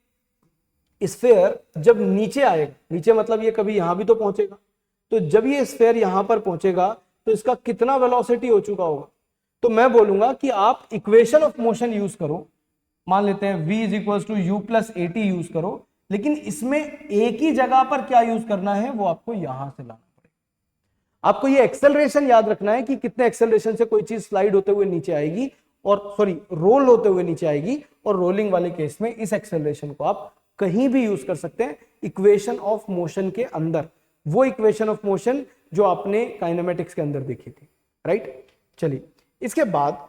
स्फेयर जब नीचे आएगा, नीचे मतलब ये कभी यहां भी तो पहुंचेगा, तो जब ये स्फेयर यहां पर पहुंचेगा तो इसका कितना वेलोसिटी हो चुका होगा, तो मैं बोलूंगा कि आप इक्वेशन ऑफ मोशन यूज करो, मान लेते हैं v is equal to u plus a t use करो, लेकिन इसमें एक ही जगह पर क्या यूज करना है वो आपको यहां से लाना पड़ेगा। आपको ये एक्सेलरेशन याद रखना है कि कितने एक्सेलरेशन से कोई चीज स्लाइड होते हुए नीचे आएगी और रोल होते हुए नीचे आएगी, और रोलिंग वाले केस में इस एक्सेलरेशन को आप कहीं भी यूज कर सकते हैं इक्वेशन ऑफ मोशन के अंदर, वो इक्वेशन ऑफ मोशन जो आपने काइनेमेटिक्स के अंदर देखी थी, राइट। चलिए इसके बाद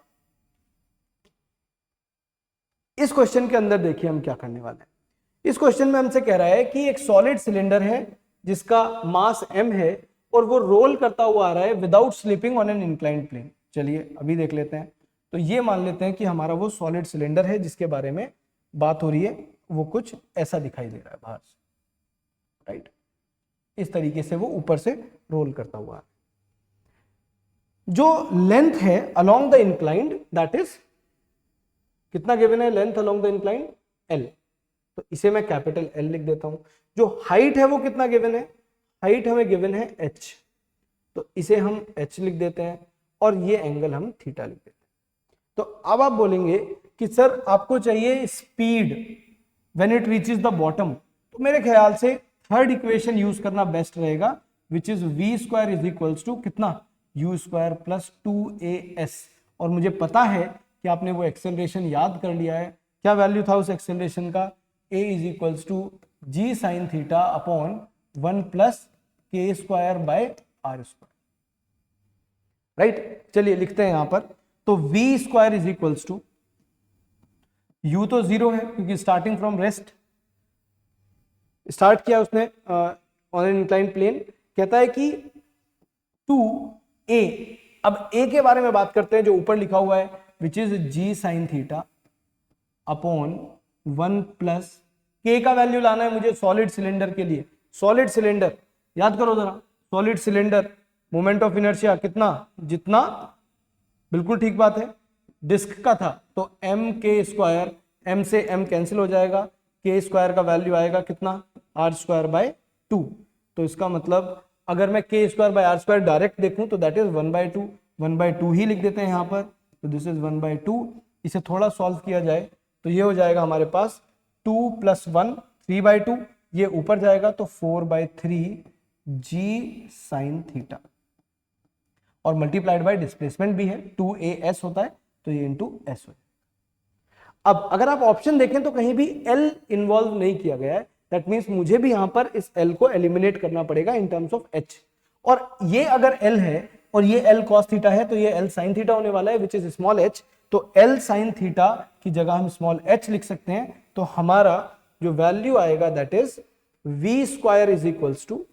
इस क्वेश्चन के अंदर देखिए हम क्या करने वाले हैं। इस क्वेश्चन में हमसे कह रहा है कि एक सॉलिड सिलेंडर है जिसका मास m है और वो रोल करता हुआ आ रहा है without slipping on an inclined plane. चलिए अभी देख लेते हैं। तो ये मान लेते हैं कि हमारा वो सॉलिड सिलेंडर है जिसके बारे में बात हो रही है, वो कुछ ऐसा दिखाई दे रहा है बाहर से, राइट। इस तरीके से वो ऊपर से रोल करता हुआ है। जो लेंथ है along the inclined that is कितना गिवन है, length along the inclined L, तो इसे मैं कैपिटल L लिख देता हूं। जो हाइट है वो कितना गिवन है, हाइट हमें गिवन है h, तो इसे हम h लिख देते हैं और ये एंगल हम थीटा लिख देते हैं। तो अब आप बोलेंगे कि सर आपको चाहिए speed when it reaches the bottom, तो मेरे ख्याल से थर्ड इक्वेशन यूज करना बेस्ट रहेगा which is v square is equals to कितना, u स्क्वायर प्लस 2as, और मुझे पता है कि आपने वो एक्सेलरेशन याद कर लिया है। क्या वैल्यू था उस एक्सेलरेशन का, a is equals to g sine theta upon 1 plus k square by r square, right. चलिए लिखते हैं यहां पर, तो v square is equals to, u तो 0 है क्योंकि स्टार्टिंग फ्रॉम रेस्ट स्टार्ट किया उसने ऑन एन इंक्लाइंड प्लेन, कहता है कि 2a, अब a के बारे में बात करते हैं जो ऊपर लिखा हुआ है which is g sine theta upon 1 plus k का वैल्यू लाना है मुझे सॉलिड सिलेंडर के लिए। सॉलिड सिलेंडर याद करो जरा, solid cylinder moment of inertia कितना, जितना, बिल्कुल ठीक बात है, डिस्क का था तो m के स्क्वायर, m से m कैंसिल हो जाएगा, के स्क्वायर का वैल्यू आएगा कितना, आर स्क्वायर बाय 2। तो इसका मतलब अगर मैं k square by r square direct देखूं तो दैट इज 1/2, 1/2 ही लिख देते हैं यहां पर, तो दिस इज 1/2। इसे थोड़ा सॉल्व किया जाए तो ये हो जाएगा हमारे पास 2 + 1 3/2, ये ऊपर जाएगा तो 4/3 g sin थीटा, और मल्टीप्लाइड बाय डिस्प्लेसमेंट भी है, 2as होता है तो ये इंटू एस हो। अब अगर आप ऑप्शन देखें तो कहीं भी l इन्वॉल्व नहीं किया गया है, दैट मींस मुझे भी यहां पर इस l को एलिमिनेट करना पड़ेगा इन टर्म्स ऑफ h, और ये अगर l है और ये l cos थीटा है तो ये l sin थीटा होने वाला है विच इज स्मॉल h, तो l sin थीटा की जगह हम स्मॉल h लिख सकते हैं, तो हमारा जो वैल्यू आएगा that is v square is equals to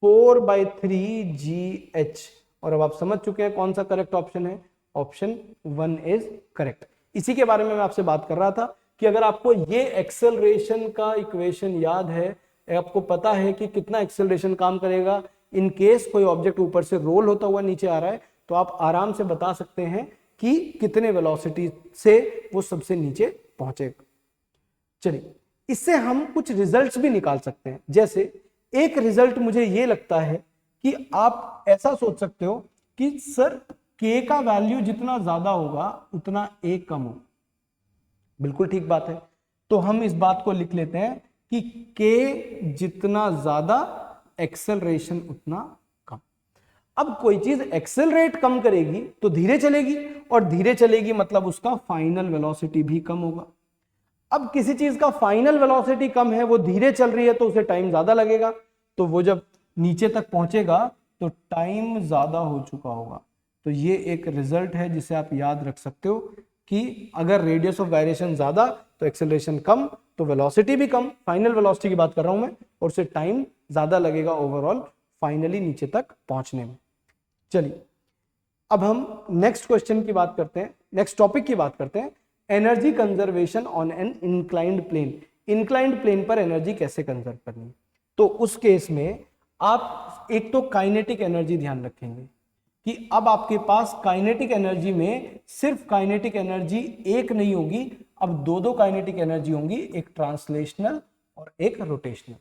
4/3gh, और अब आप समझ चुके हैं कौन सा करेक्ट ऑप्शन है, ऑप्शन 1 इज करेक्ट। इसी के बारे में मैं आपसे बात कर रहा था कि अगर आपको ये एक्सेलरेशन का इक्वेशन याद है, आपको पता है कि कितना एक्सेलरेशन काम करेगा इन केस कोई ऑब्जेक्ट ऊपर से रोल होता हुआ नीचे आ रहा है, तो आप आराम से बता सकते हैं कि कितने वेलोसिटी से वो सबसे नीचे पहुंचेगा। चलिए, इससे हम कुछ रिजल्ट्स भी निकाल सकते हैं। जैसे एक रिजल्ट मुझे ये लगता है कि आप ऐसा सोच सकते हो कि सर k का वैल्यू जितना ज्यादा होगा उतना a कम हो। बिल्कुल ठीक बात है, तो हम इस बात को लिख लेते हैं कि k जितना ज्यादा एक्सेलरेशन उतना कम। अब कोई चीज एक्सेलरेट कम करेगी तो धीरे चलेगी, और धीरे चलेगी मतलब उसका फाइनल वेलोसिटी भी कम होगा। अब किसी चीज का फाइनल वेलोसिटी कम है, वो धीरे चल रही है तो उसे टाइम ज्यादा लगेगा, तो वो जब नीचे तक पहुंचेगा तो टाइम ज्यादा हो चुका होगा। तो ये एक रिजल्ट है जिसे आप याद रख सकते हो कि अगर रेडियस ऑफ गायरेशन ज्यादा तो एक्सेलरेशन कम, तो वेलोसिटी भी कम, फाइनल वेलोसिटी की बात कर रहा हूं मैं, और उसे टाइम ज्यादा लगेगा ओवरऑल फाइनली नीचे तक पहुंचने में। चलिए, अब हम नेक्स्ट क्वेश्चन की बात करते हैं, नेक्स्ट टॉपिक की बात करते हैं, energy conservation on an inclined plane. Inclined plane पर एनर्जी कैसे कंजर्व करनी। तो उस केस में आप एक तो काइनेटिक एनर्जी ध्यान रखेंगे कि अब आपके पास काइनेटिक एनर्जी में सिर्फ काइनेटिक एनर्जी एक नहीं होगी, अब दो काइनेटिक एनर्जी होंगी, एक ट्रांसलेशनल और एक रोटेशनल।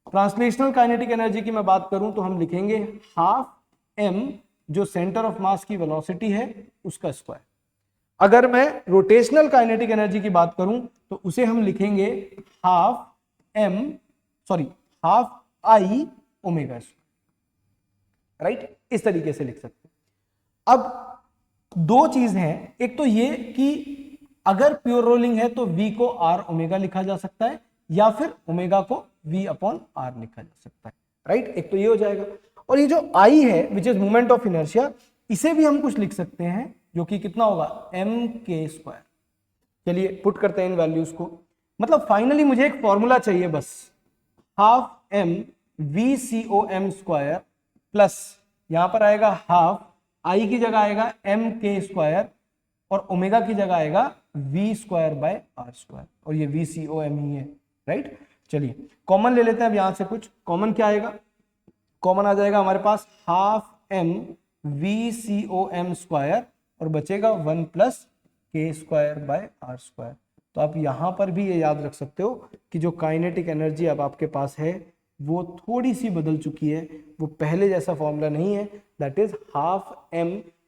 ट्रांसलेशनल काइनेटिक एनर्जी की मैं बात करूं तो हम लिखेंगे हाफ m, जो सेंटर ऑफ मास की वेलोसिटी है उसका स्क्वायर। अगर मैं रोटेशनल काइनेटिक एनर्जी की बात करूं तो उसे हम लिखेंगे half i omega square, right, इस तरीके से लिख सकते हैं। अब दो चीज हैं, एक तो ये कि अगर प्योर रोलिंग है तो v को r ओमेगा लिखा जा सकता है, या फिर ओमेगा को v/r लिखा जा सकता है, राइट, एक तो ये हो जाएगा। और ये जो i है which is moment of inertia, इसे भी हम कुछ लिख सकते हैं जो कि कितना होगा mk²। चलिए पुट करते हैं इन वैल्यूज को, मतलब फाइनली मुझे एक फॉर्मूला चाहिए बस, हाफ m VCOM² प्लस यहां पर आएगा हाफ i की जगह आएगा mk² और ओमेगा की जगह आएगा v²/r², और ये VCOM ही है, राइट। चलिए कॉमन ले लेते हैं अब यहां से कुछ, कॉमन क्या आएगा, कॉमन आ जाएगा हमारे पास हाफ m VCOM² और बचेगा 1 + k²/r²। तो आप यहां पर भी ये याद रख सकते हो कि जो काइनेटिक एनर्जी अब आपके पास है वो थोड़ी सी बदल चुकी है, वो पहले जैसा फॉर्मूला नहीं है, that is half m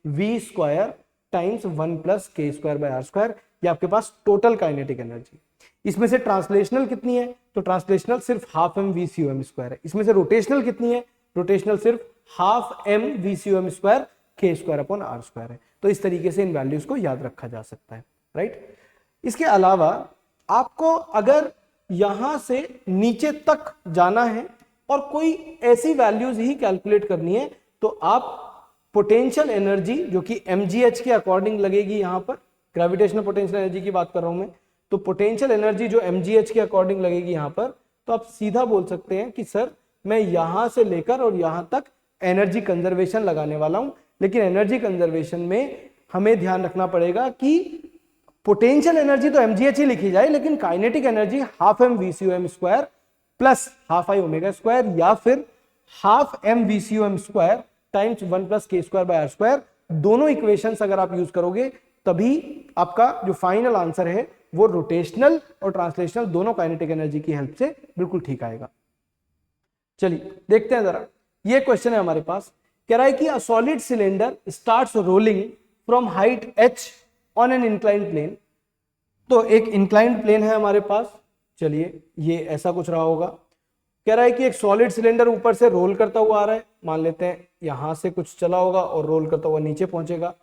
v² times 1 + k²/r²। ये आपके पास टोटल काइनेटिक एनर्जी। इसमें से ट्रांसलेशनल कितनी है, तो ट्रांसलेशनल सिर्फ हाफ m VCOM² है। इसमें से रोटेशनल कितनी है, रोटेशनल सिर्फ हाफ m VCOM² k²/r² है। तो इस तरीके से इन वैल्यूज को याद रखा जा सकता है, राइट। इसके अलावा आपको अगर यहां से नीचे तक जाना है और कोई ऐसी वैल्यूज ही कैलकुलेट करनी है, तो आप पोटेंशियल एनर्जी जो कि mgh के अकॉर्डिंग लगेगी, यहां पर ग्रेविटेशनल पोटेंशियल एनर्जी की बात कर रहा हूं मैं, तो पोटेंशियल एनर्जी जो mgh के अकॉर्डिंग लगेगी यहां पर, तो आप सीधा बोल सकते हैं कि सर मैं यहां से लेकर और यहां तक एनर्जी कंजर्वेशन लगाने वाला हूं। लेकिन एनर्जी कंजर्वेशन में हमें ध्यान रखना पड़ेगा कि पोटेंशियल एनर्जी तो mgh ही लिखी जाए, लेकिन kinetic energy half m VCOM² plus half i ओमेगा² या फिर half m VCOM² times 1 + k²/r²। दोनों इक्वेशंस अगर आप यूज करोगे तभी आपका जो फाइनल आंसर है वो रोटेशनल और ट्रांसलेशनल दोनों काइनेटिक एनर्जी की हेल्प से बिल्कुल ठीक आएगा। चलिए देखते हैं जरा, ये क्वेश्चन है हमारे पास, कह रहा है कि a solid cylinder starts rolling from height h on an inclined plane तो एक इंक्लाइंड प्लेन है हमारे पास, चलिए ये ऐसा कुछ रहा होगा। कह रहा है कि एक सॉलिड सिलेंडर ऊपर से रोल करता हुआ आ रहा है, मान लेते हैं यहां से कुछ चला होगा और रोल करता हुआ नीचे पहुंचेगा।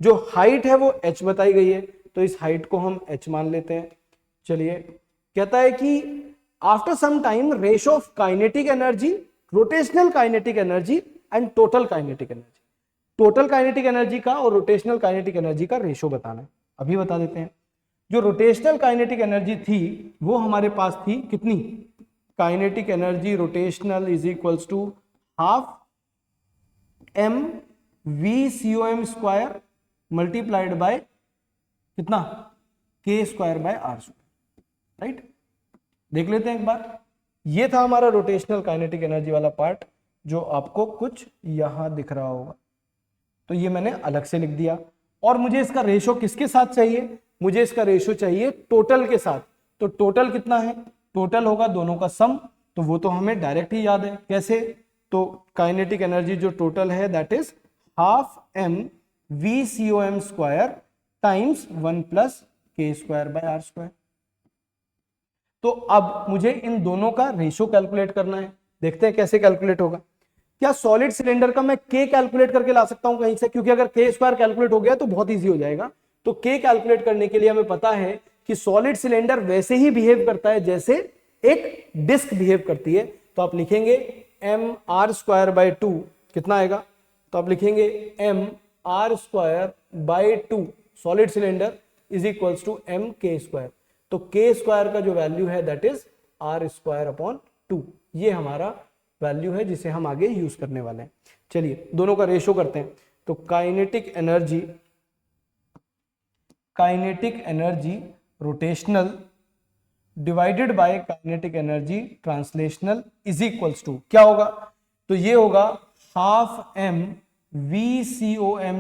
जो हाइट है वो h बताई गई है, तो इस हाइट को हम h मान लेते हैं। चलिए कहता है कि after some time ratio of kinetic energy, rotational kinetic energy and total kinetic energy, total kinetic energy का और रोटेशनल काइनेटिक एनर्जी का रेशो बताना है। अभी बता देते हैं। जो रोटेशनल काइनेटिक एनर्जी थी वो हमारे पास थी कितनी, kinetic energy rotational is equals to half m v square multiplied by कितना, k square by r square, right. देख लेते हैं एक बार। ये था हमारा रोटेशनल काइनेटिक एनर्जी वाला पार्ट, जो आपको कुछ यहां दिख रहा होगा। तो ये मैंने अलग से लिख दिया। और मुझे इसका रेशो किसके साथ चाहिए, मुझे इसका रेशो चाहिए टोटल के साथ। तो टोटल कितना है, टोटल होगा दोनों का सम, तो वो तो हमें डायरेक्ट ही याद है। कैसे, तो काइनेटिक एनर्जी जो टोटल है that is half m v square times 1 plus k square by r square. तो अब मुझे इन दोनों का रेशो कैलकुलेट करना है। देखते हैं कैसे कैलकुलेट होगा। क्या सॉलिड सिलेंडर का मैं k कैलकुलेट करके ला सकता हूं कहीं से, क्योंकि अगर k स्क्वायर कैलकुलेट हो गया तो बहुत इजी हो जाएगा। तो k कैलकुलेट करने के लिए हमें पता है कि सॉलिड सिलेंडर वैसे ही बिहेव करता है जैसे एक डिस्क बिहेव करती है। तो आप लिखेंगे m r स्क्वायर बाय 2 कितना आएगा, तो आप लिखेंगे m r square by 2 solid cylinder is equals to m k square. तो k स्क्वायर का जो वैल्यू है that is r square upon 2। ये हमारा वैल्यू है जिसे हम आगे यूज करने वाले हैं। चलिए दोनों का रेशो करते हैं। तो kinetic energy rotational divided by kinetic energy translational is equals to क्या होगा, तो ये होगा half m v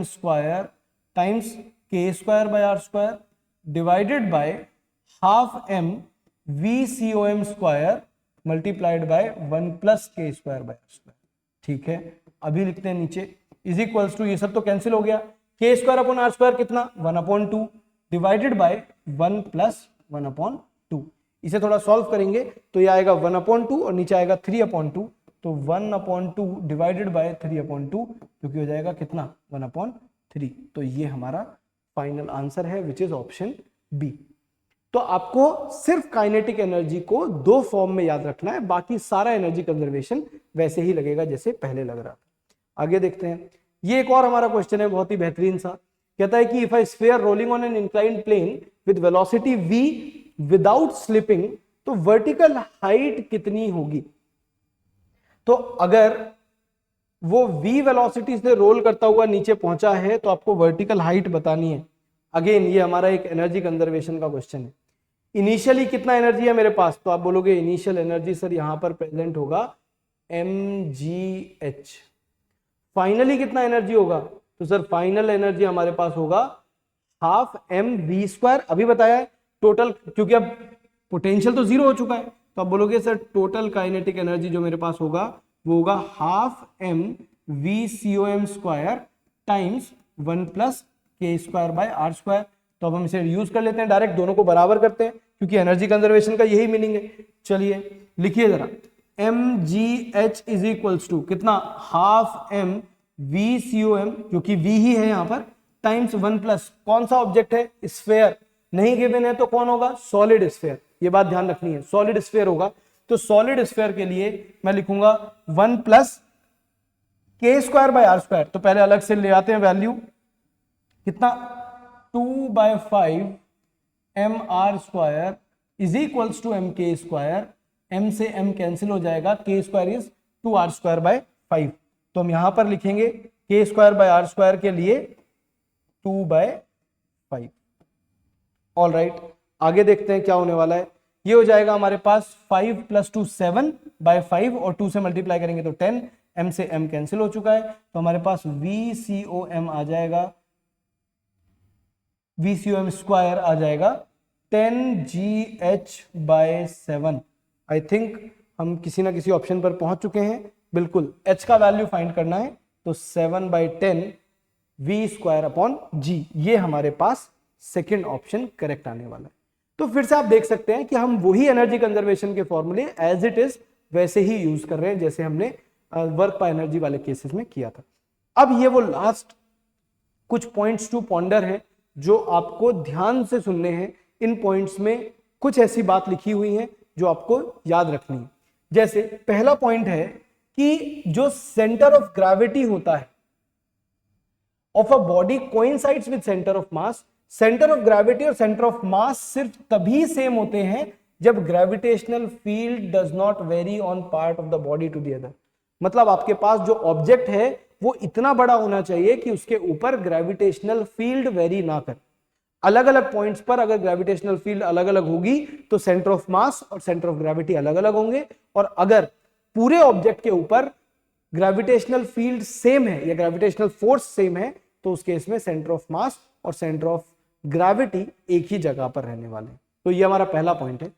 square times k square by r square divided by half m v square multiplied by 1 plus k square by r square. ठीक है, अभी लिखते हैं नीचे इज इक्वल्स टू, ये सब तो कैंसिल हो गया, k square upon r square कितना 1 upon 2 divided by 1 plus 1 upon 2। इसे थोड़ा सॉल्व करेंगे तो ये आएगा 1 अपॉन 2 और नीचे आएगा 3 अपॉन 2। तो 1 अपॉन 2 डिवाइडेड बाय 3 अपॉन 2 जो कि हो जाएगा कितना 1 अपॉन 3। तो ये हमारा फाइनल आंसर है विच इज ऑप्शन बी। तो आपको सिर्फ काइनेटिक एनर्जी को दो फॉर्म में याद रखना है, बाकी सारा एनर्जी कंजर्वेशन वैसे ही लगेगा जैसे पहले लग रहा था। आगे देखते हैं। ये एक और हमारा क्वेश्चन है बहुत ही बेहतरीन सा। कहता है कि if a sphere rolling on an inclined plane with velocity v without slipping, तो वर्टिकल हाइट कितनी होगी। तो अगर वो v वेलोसिटी से रोल करता हुआ नीचे पहुंचा है तो आपको वर्टिकल हाइट बतानी है। अगेन ये हमारा एक एनर्जी कंजर्वेशन का क्वेश्चन है। इनिशियली कितना एनर्जी है मेरे पास, तो आप बोलोगे इनिशियल एनर्जी सर यहां पर प्रेजेंट होगा mgh। फाइनली कितना एनर्जी होगा, तो सर फाइनल एनर्जी हमारे पास होगा हाफ m v स्क्वायर, अभी बताया है टोटल, क्योंकि अब पोटेंशियल तो जीरो हो चुका है। तो आप बोलोगे सर टोटल काइनेटिक एनर्जी जो मेरे पास होगा वो होगा half m v square times 1 plus k square by r square. तो अब हम इसे यूज कर लेते हैं, डायरेक्ट दोनों को बराबर करते हैं क्योंकि एनर्जी कंजर्वेशन का यही मीनिंग है। चलिए लिखिए जरा, mgh इज इक्वल्स टू कितना हाफ m v जो कि v ही है यहां पर टाइम्स 1 प्लस कौन सा ऑब्जेक्ट है, स्फेयर नहीं गिवन है तो कौन होगा, सॉलिड स्फेयर। ये बात ध्यान रखनी है, सॉलिड स्फेयर होगा। तो सॉलिड स्फेयर के लिए मैं लिखूंगा 1 plus k square by r square. तो पहले अलग से ले आते हैं वैल्यू, कितना 2/5 mr square is equals to mk square. m से m कैंसिल हो जाएगा, k square is 2r square by 5। तो हम यहां पर लिखेंगे k square by r square के लिए 2/5। ऑल राइट, आगे देखते हैं क्या होने वाला है। ये हो जाएगा हमारे पास 5 + 2 7/5 और 2 से मल्टीप्लाई करेंगे तो 10, m से m कैंसिल हो चुका है। तो हमारे पास VCOM आ जाएगा, VCOM स्क्वायर आ जाएगा 10GH/7। आई थिंक हम किसी ना किसी ऑप्शन पर पहुंच चुके हैं। बिल्कुल, h का वैल्यू फाइंड करना है तो 7/10 V² अपॉन G, ये हमारे पास सेकेंड ऑप्शन करेक्ट आने वाला है। तो फिर से आप देख सकते हैं कि हम वही एनर्जी कंजर्वेशन के फॉर्मूले एज इट इज वैसे ही यूज कर रहे हैं जैसे हमने वर्क बाय एनर्जी वाले केसेस में किया था। अब ये वो लास्ट कुछ पॉइंट्स टू पॉन्डर है जो आपको ध्यान से सुनने हैं। इन पॉइंट्स में कुछ ऐसी बात लिखी हुई है जो आपको याद रखनी है। जैसे पहला पॉइंट है कि जो सेंटर ऑफ ग्रेविटी होता है of a body coincides with centre of mass. Centre of gravity और सेंटर ऑफ मास सिर्फ तभी सेम होते हैं जब gravitational field does not vary on part of the body to the other. मतलब आपके पास जो ऑब्जेक्ट है वो इतना बड़ा होना चाहिए कि उसके ऊपर ग्रेविटेशनल फील्ड वेरी ना करे। अलग अलग पॉइंट्स पर अगर ग्रेविटेशनल फील्ड अलग अलग होगी तो सेंटर ऑफ मास और सेंटर ऑफ ग्रेविटी अलग अलग होंगे, और अगर पूरे ऑब्जेक्ट के ऊपर ग्रेविटेशनल फील्ड सेम है या ग्रेविटेशनल फोर्स सेम है तो उस केस में सेंटर ऑफ मास और सेंटर ऑफ ग्रेविटी एक ही जगह पर रहने वाले हैं। तो ये हमारा पहला पॉइंट है।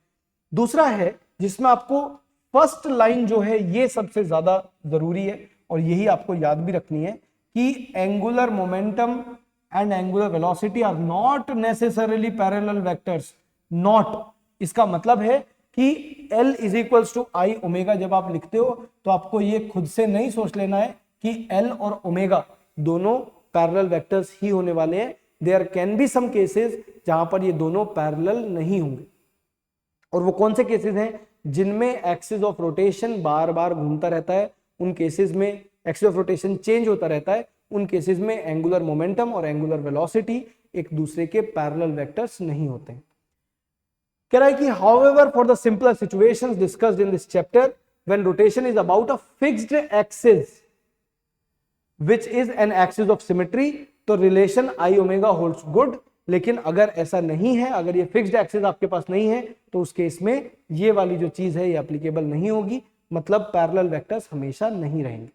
दूसरा है जिसमें आपको फर्स्ट लाइन जो है ये सबसे ज्यादा जरूरी है और यही आपको याद भी रखनी है कि angular momentum and angular velocity are not necessarily parallel vectors. Not इसका मतलब है कि L is equals to I omega जब आप लिखते हो तो आपको ये खुद से नहीं सोच लेना है कि L और ओमेगा दोनों पैरेलल वेक्टर्स ही होने वाले हैं। There can be some cases जहां पर ये दोनों पैरेलल नहीं होंगे, और वो कौन से केसेस हैं जिनमें एक्सिस ऑफ रोटेशन बार बार घूमता रहता है, उन केसेस में एक्सिस ऑफ रोटेशन चेंज होता रहता है, उन केसेस में एंगुलर मोमेंटम और एंगुलर वेलोसिटी एक दूसरे के पैरेलल वेक्टर्स नहीं होते हैं। कह रहा है कि however for the simpler situations discussed in this chapter when rotation is about a fixed axis which is an axis of symmetry तो relation I omega holds good. लेकिन अगर ऐसा नहीं है, अगर ये फिक्स्ड एक्सिस आपके पास नहीं है तो उस केस में ये वाली जो चीज है ये एप्लीकेबल नहीं होगी, मतलब पैरेलल वेक्टर्स हमेशा नहीं रहेंगे।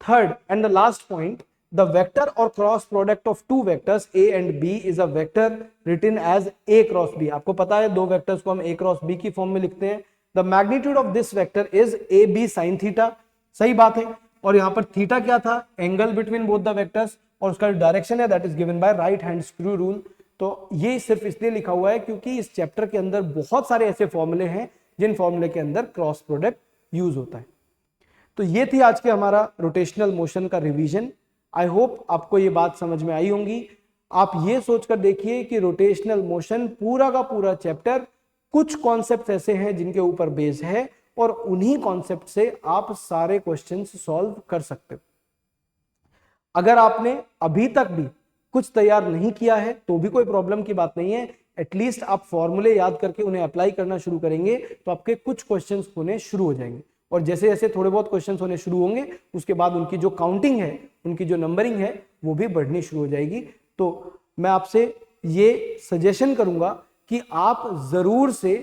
Third and the last point, the vector और cross product of two vectors A and B is a vector written as A cross B. आपको पता है दो वेक्टर्स को हम ए क्रॉस बी की फॉर्म में लिखते हैं। The magnitude of this vector is A B sine theta. सही बात है, और यहां पर थीटा क्या था, angle between both the vectors, और उसका डायरेक्शन है that is given by right hand screw rule. तो ये सिर्फ इसलिए लिखा हुआ है क्योंकि इस चैप्टर के अंदर बहुत सारे ऐसे फॉर्मूले हैं जिन फॉर्मूले के अंदर क्रॉस प्रोडक्ट यूज होता है। तो ये थी आज के हमारा रोटेशनल मोशन का रिवीजन। आई होप आपको ये बात समझ में आई होंगी। आप ये सोचकर देखिए कि रोटेशनल मोशन पूरा का पूरा चैप्टर कुछ कॉन्सेप्ट ऐसे हैं जिनके ऊपर बेस है और उन्हीं कॉन्सेप्ट से आप सारे क्वेश्चंस सॉल्व कर सकते हो। अगर आपने अभी तक भी कुछ तैयार नहीं किया है तो भी कोई प्रॉब्लम की बात नहीं है। एटलीस्ट आप फॉर्मूले याद करके उन्हें अप्लाई करना शुरू करेंगे तो आपके कुछ क्वेश्चंस होने शुरू हो जाएंगे, और जैसे जैसे थोड़े बहुत क्वेश्चंस होने शुरू होंगे उसके बाद उनकी जो काउंटिंग है, उनकी जो नंबरिंग है वो भी बढ़नी शुरू हो जाएगी। तो मैं आपसे ये सजेशन करूंगा कि आप जरूर से,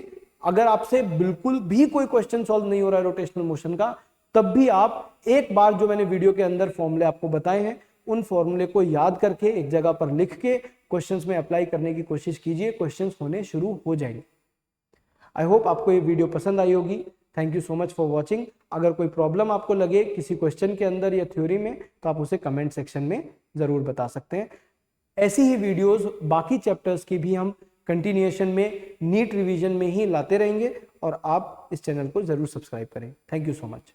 अगर आपसे बिल्कुल भी कोई क्वेश्चन सॉल्व नहीं हो रहा है रोटेशनल मोशन का, तब भी आप एक बार जो मैंने वीडियो के अंदर फॉर्मूले आपको बताए हैं उन फॉर्मूले को याद करके एक जगह पर लिख के क्वेश्चंस में अप्लाई करने की कोशिश कीजिए, क्वेश्चंस होने शुरू हो जाएंगे। आई होप आपको ये वीडियो पसंद आई होगी। Thank you so much for watching. अगर कोई प्रॉब्लम आपको लगे किसी क्वेश्चन के अंदर या थ्योरी में तो आप उसे कमेंट सेक्शन में जरूर बता सकते हैं। ऐसी ही वीडियोस बाकी चैप्टर्स की भी हम कंटिन्यूएशन में नीट रिवीजन में ही लाते रहेंगे, और आप इस चैनल को जरूर सब्सक्राइब करें। Thank you so much.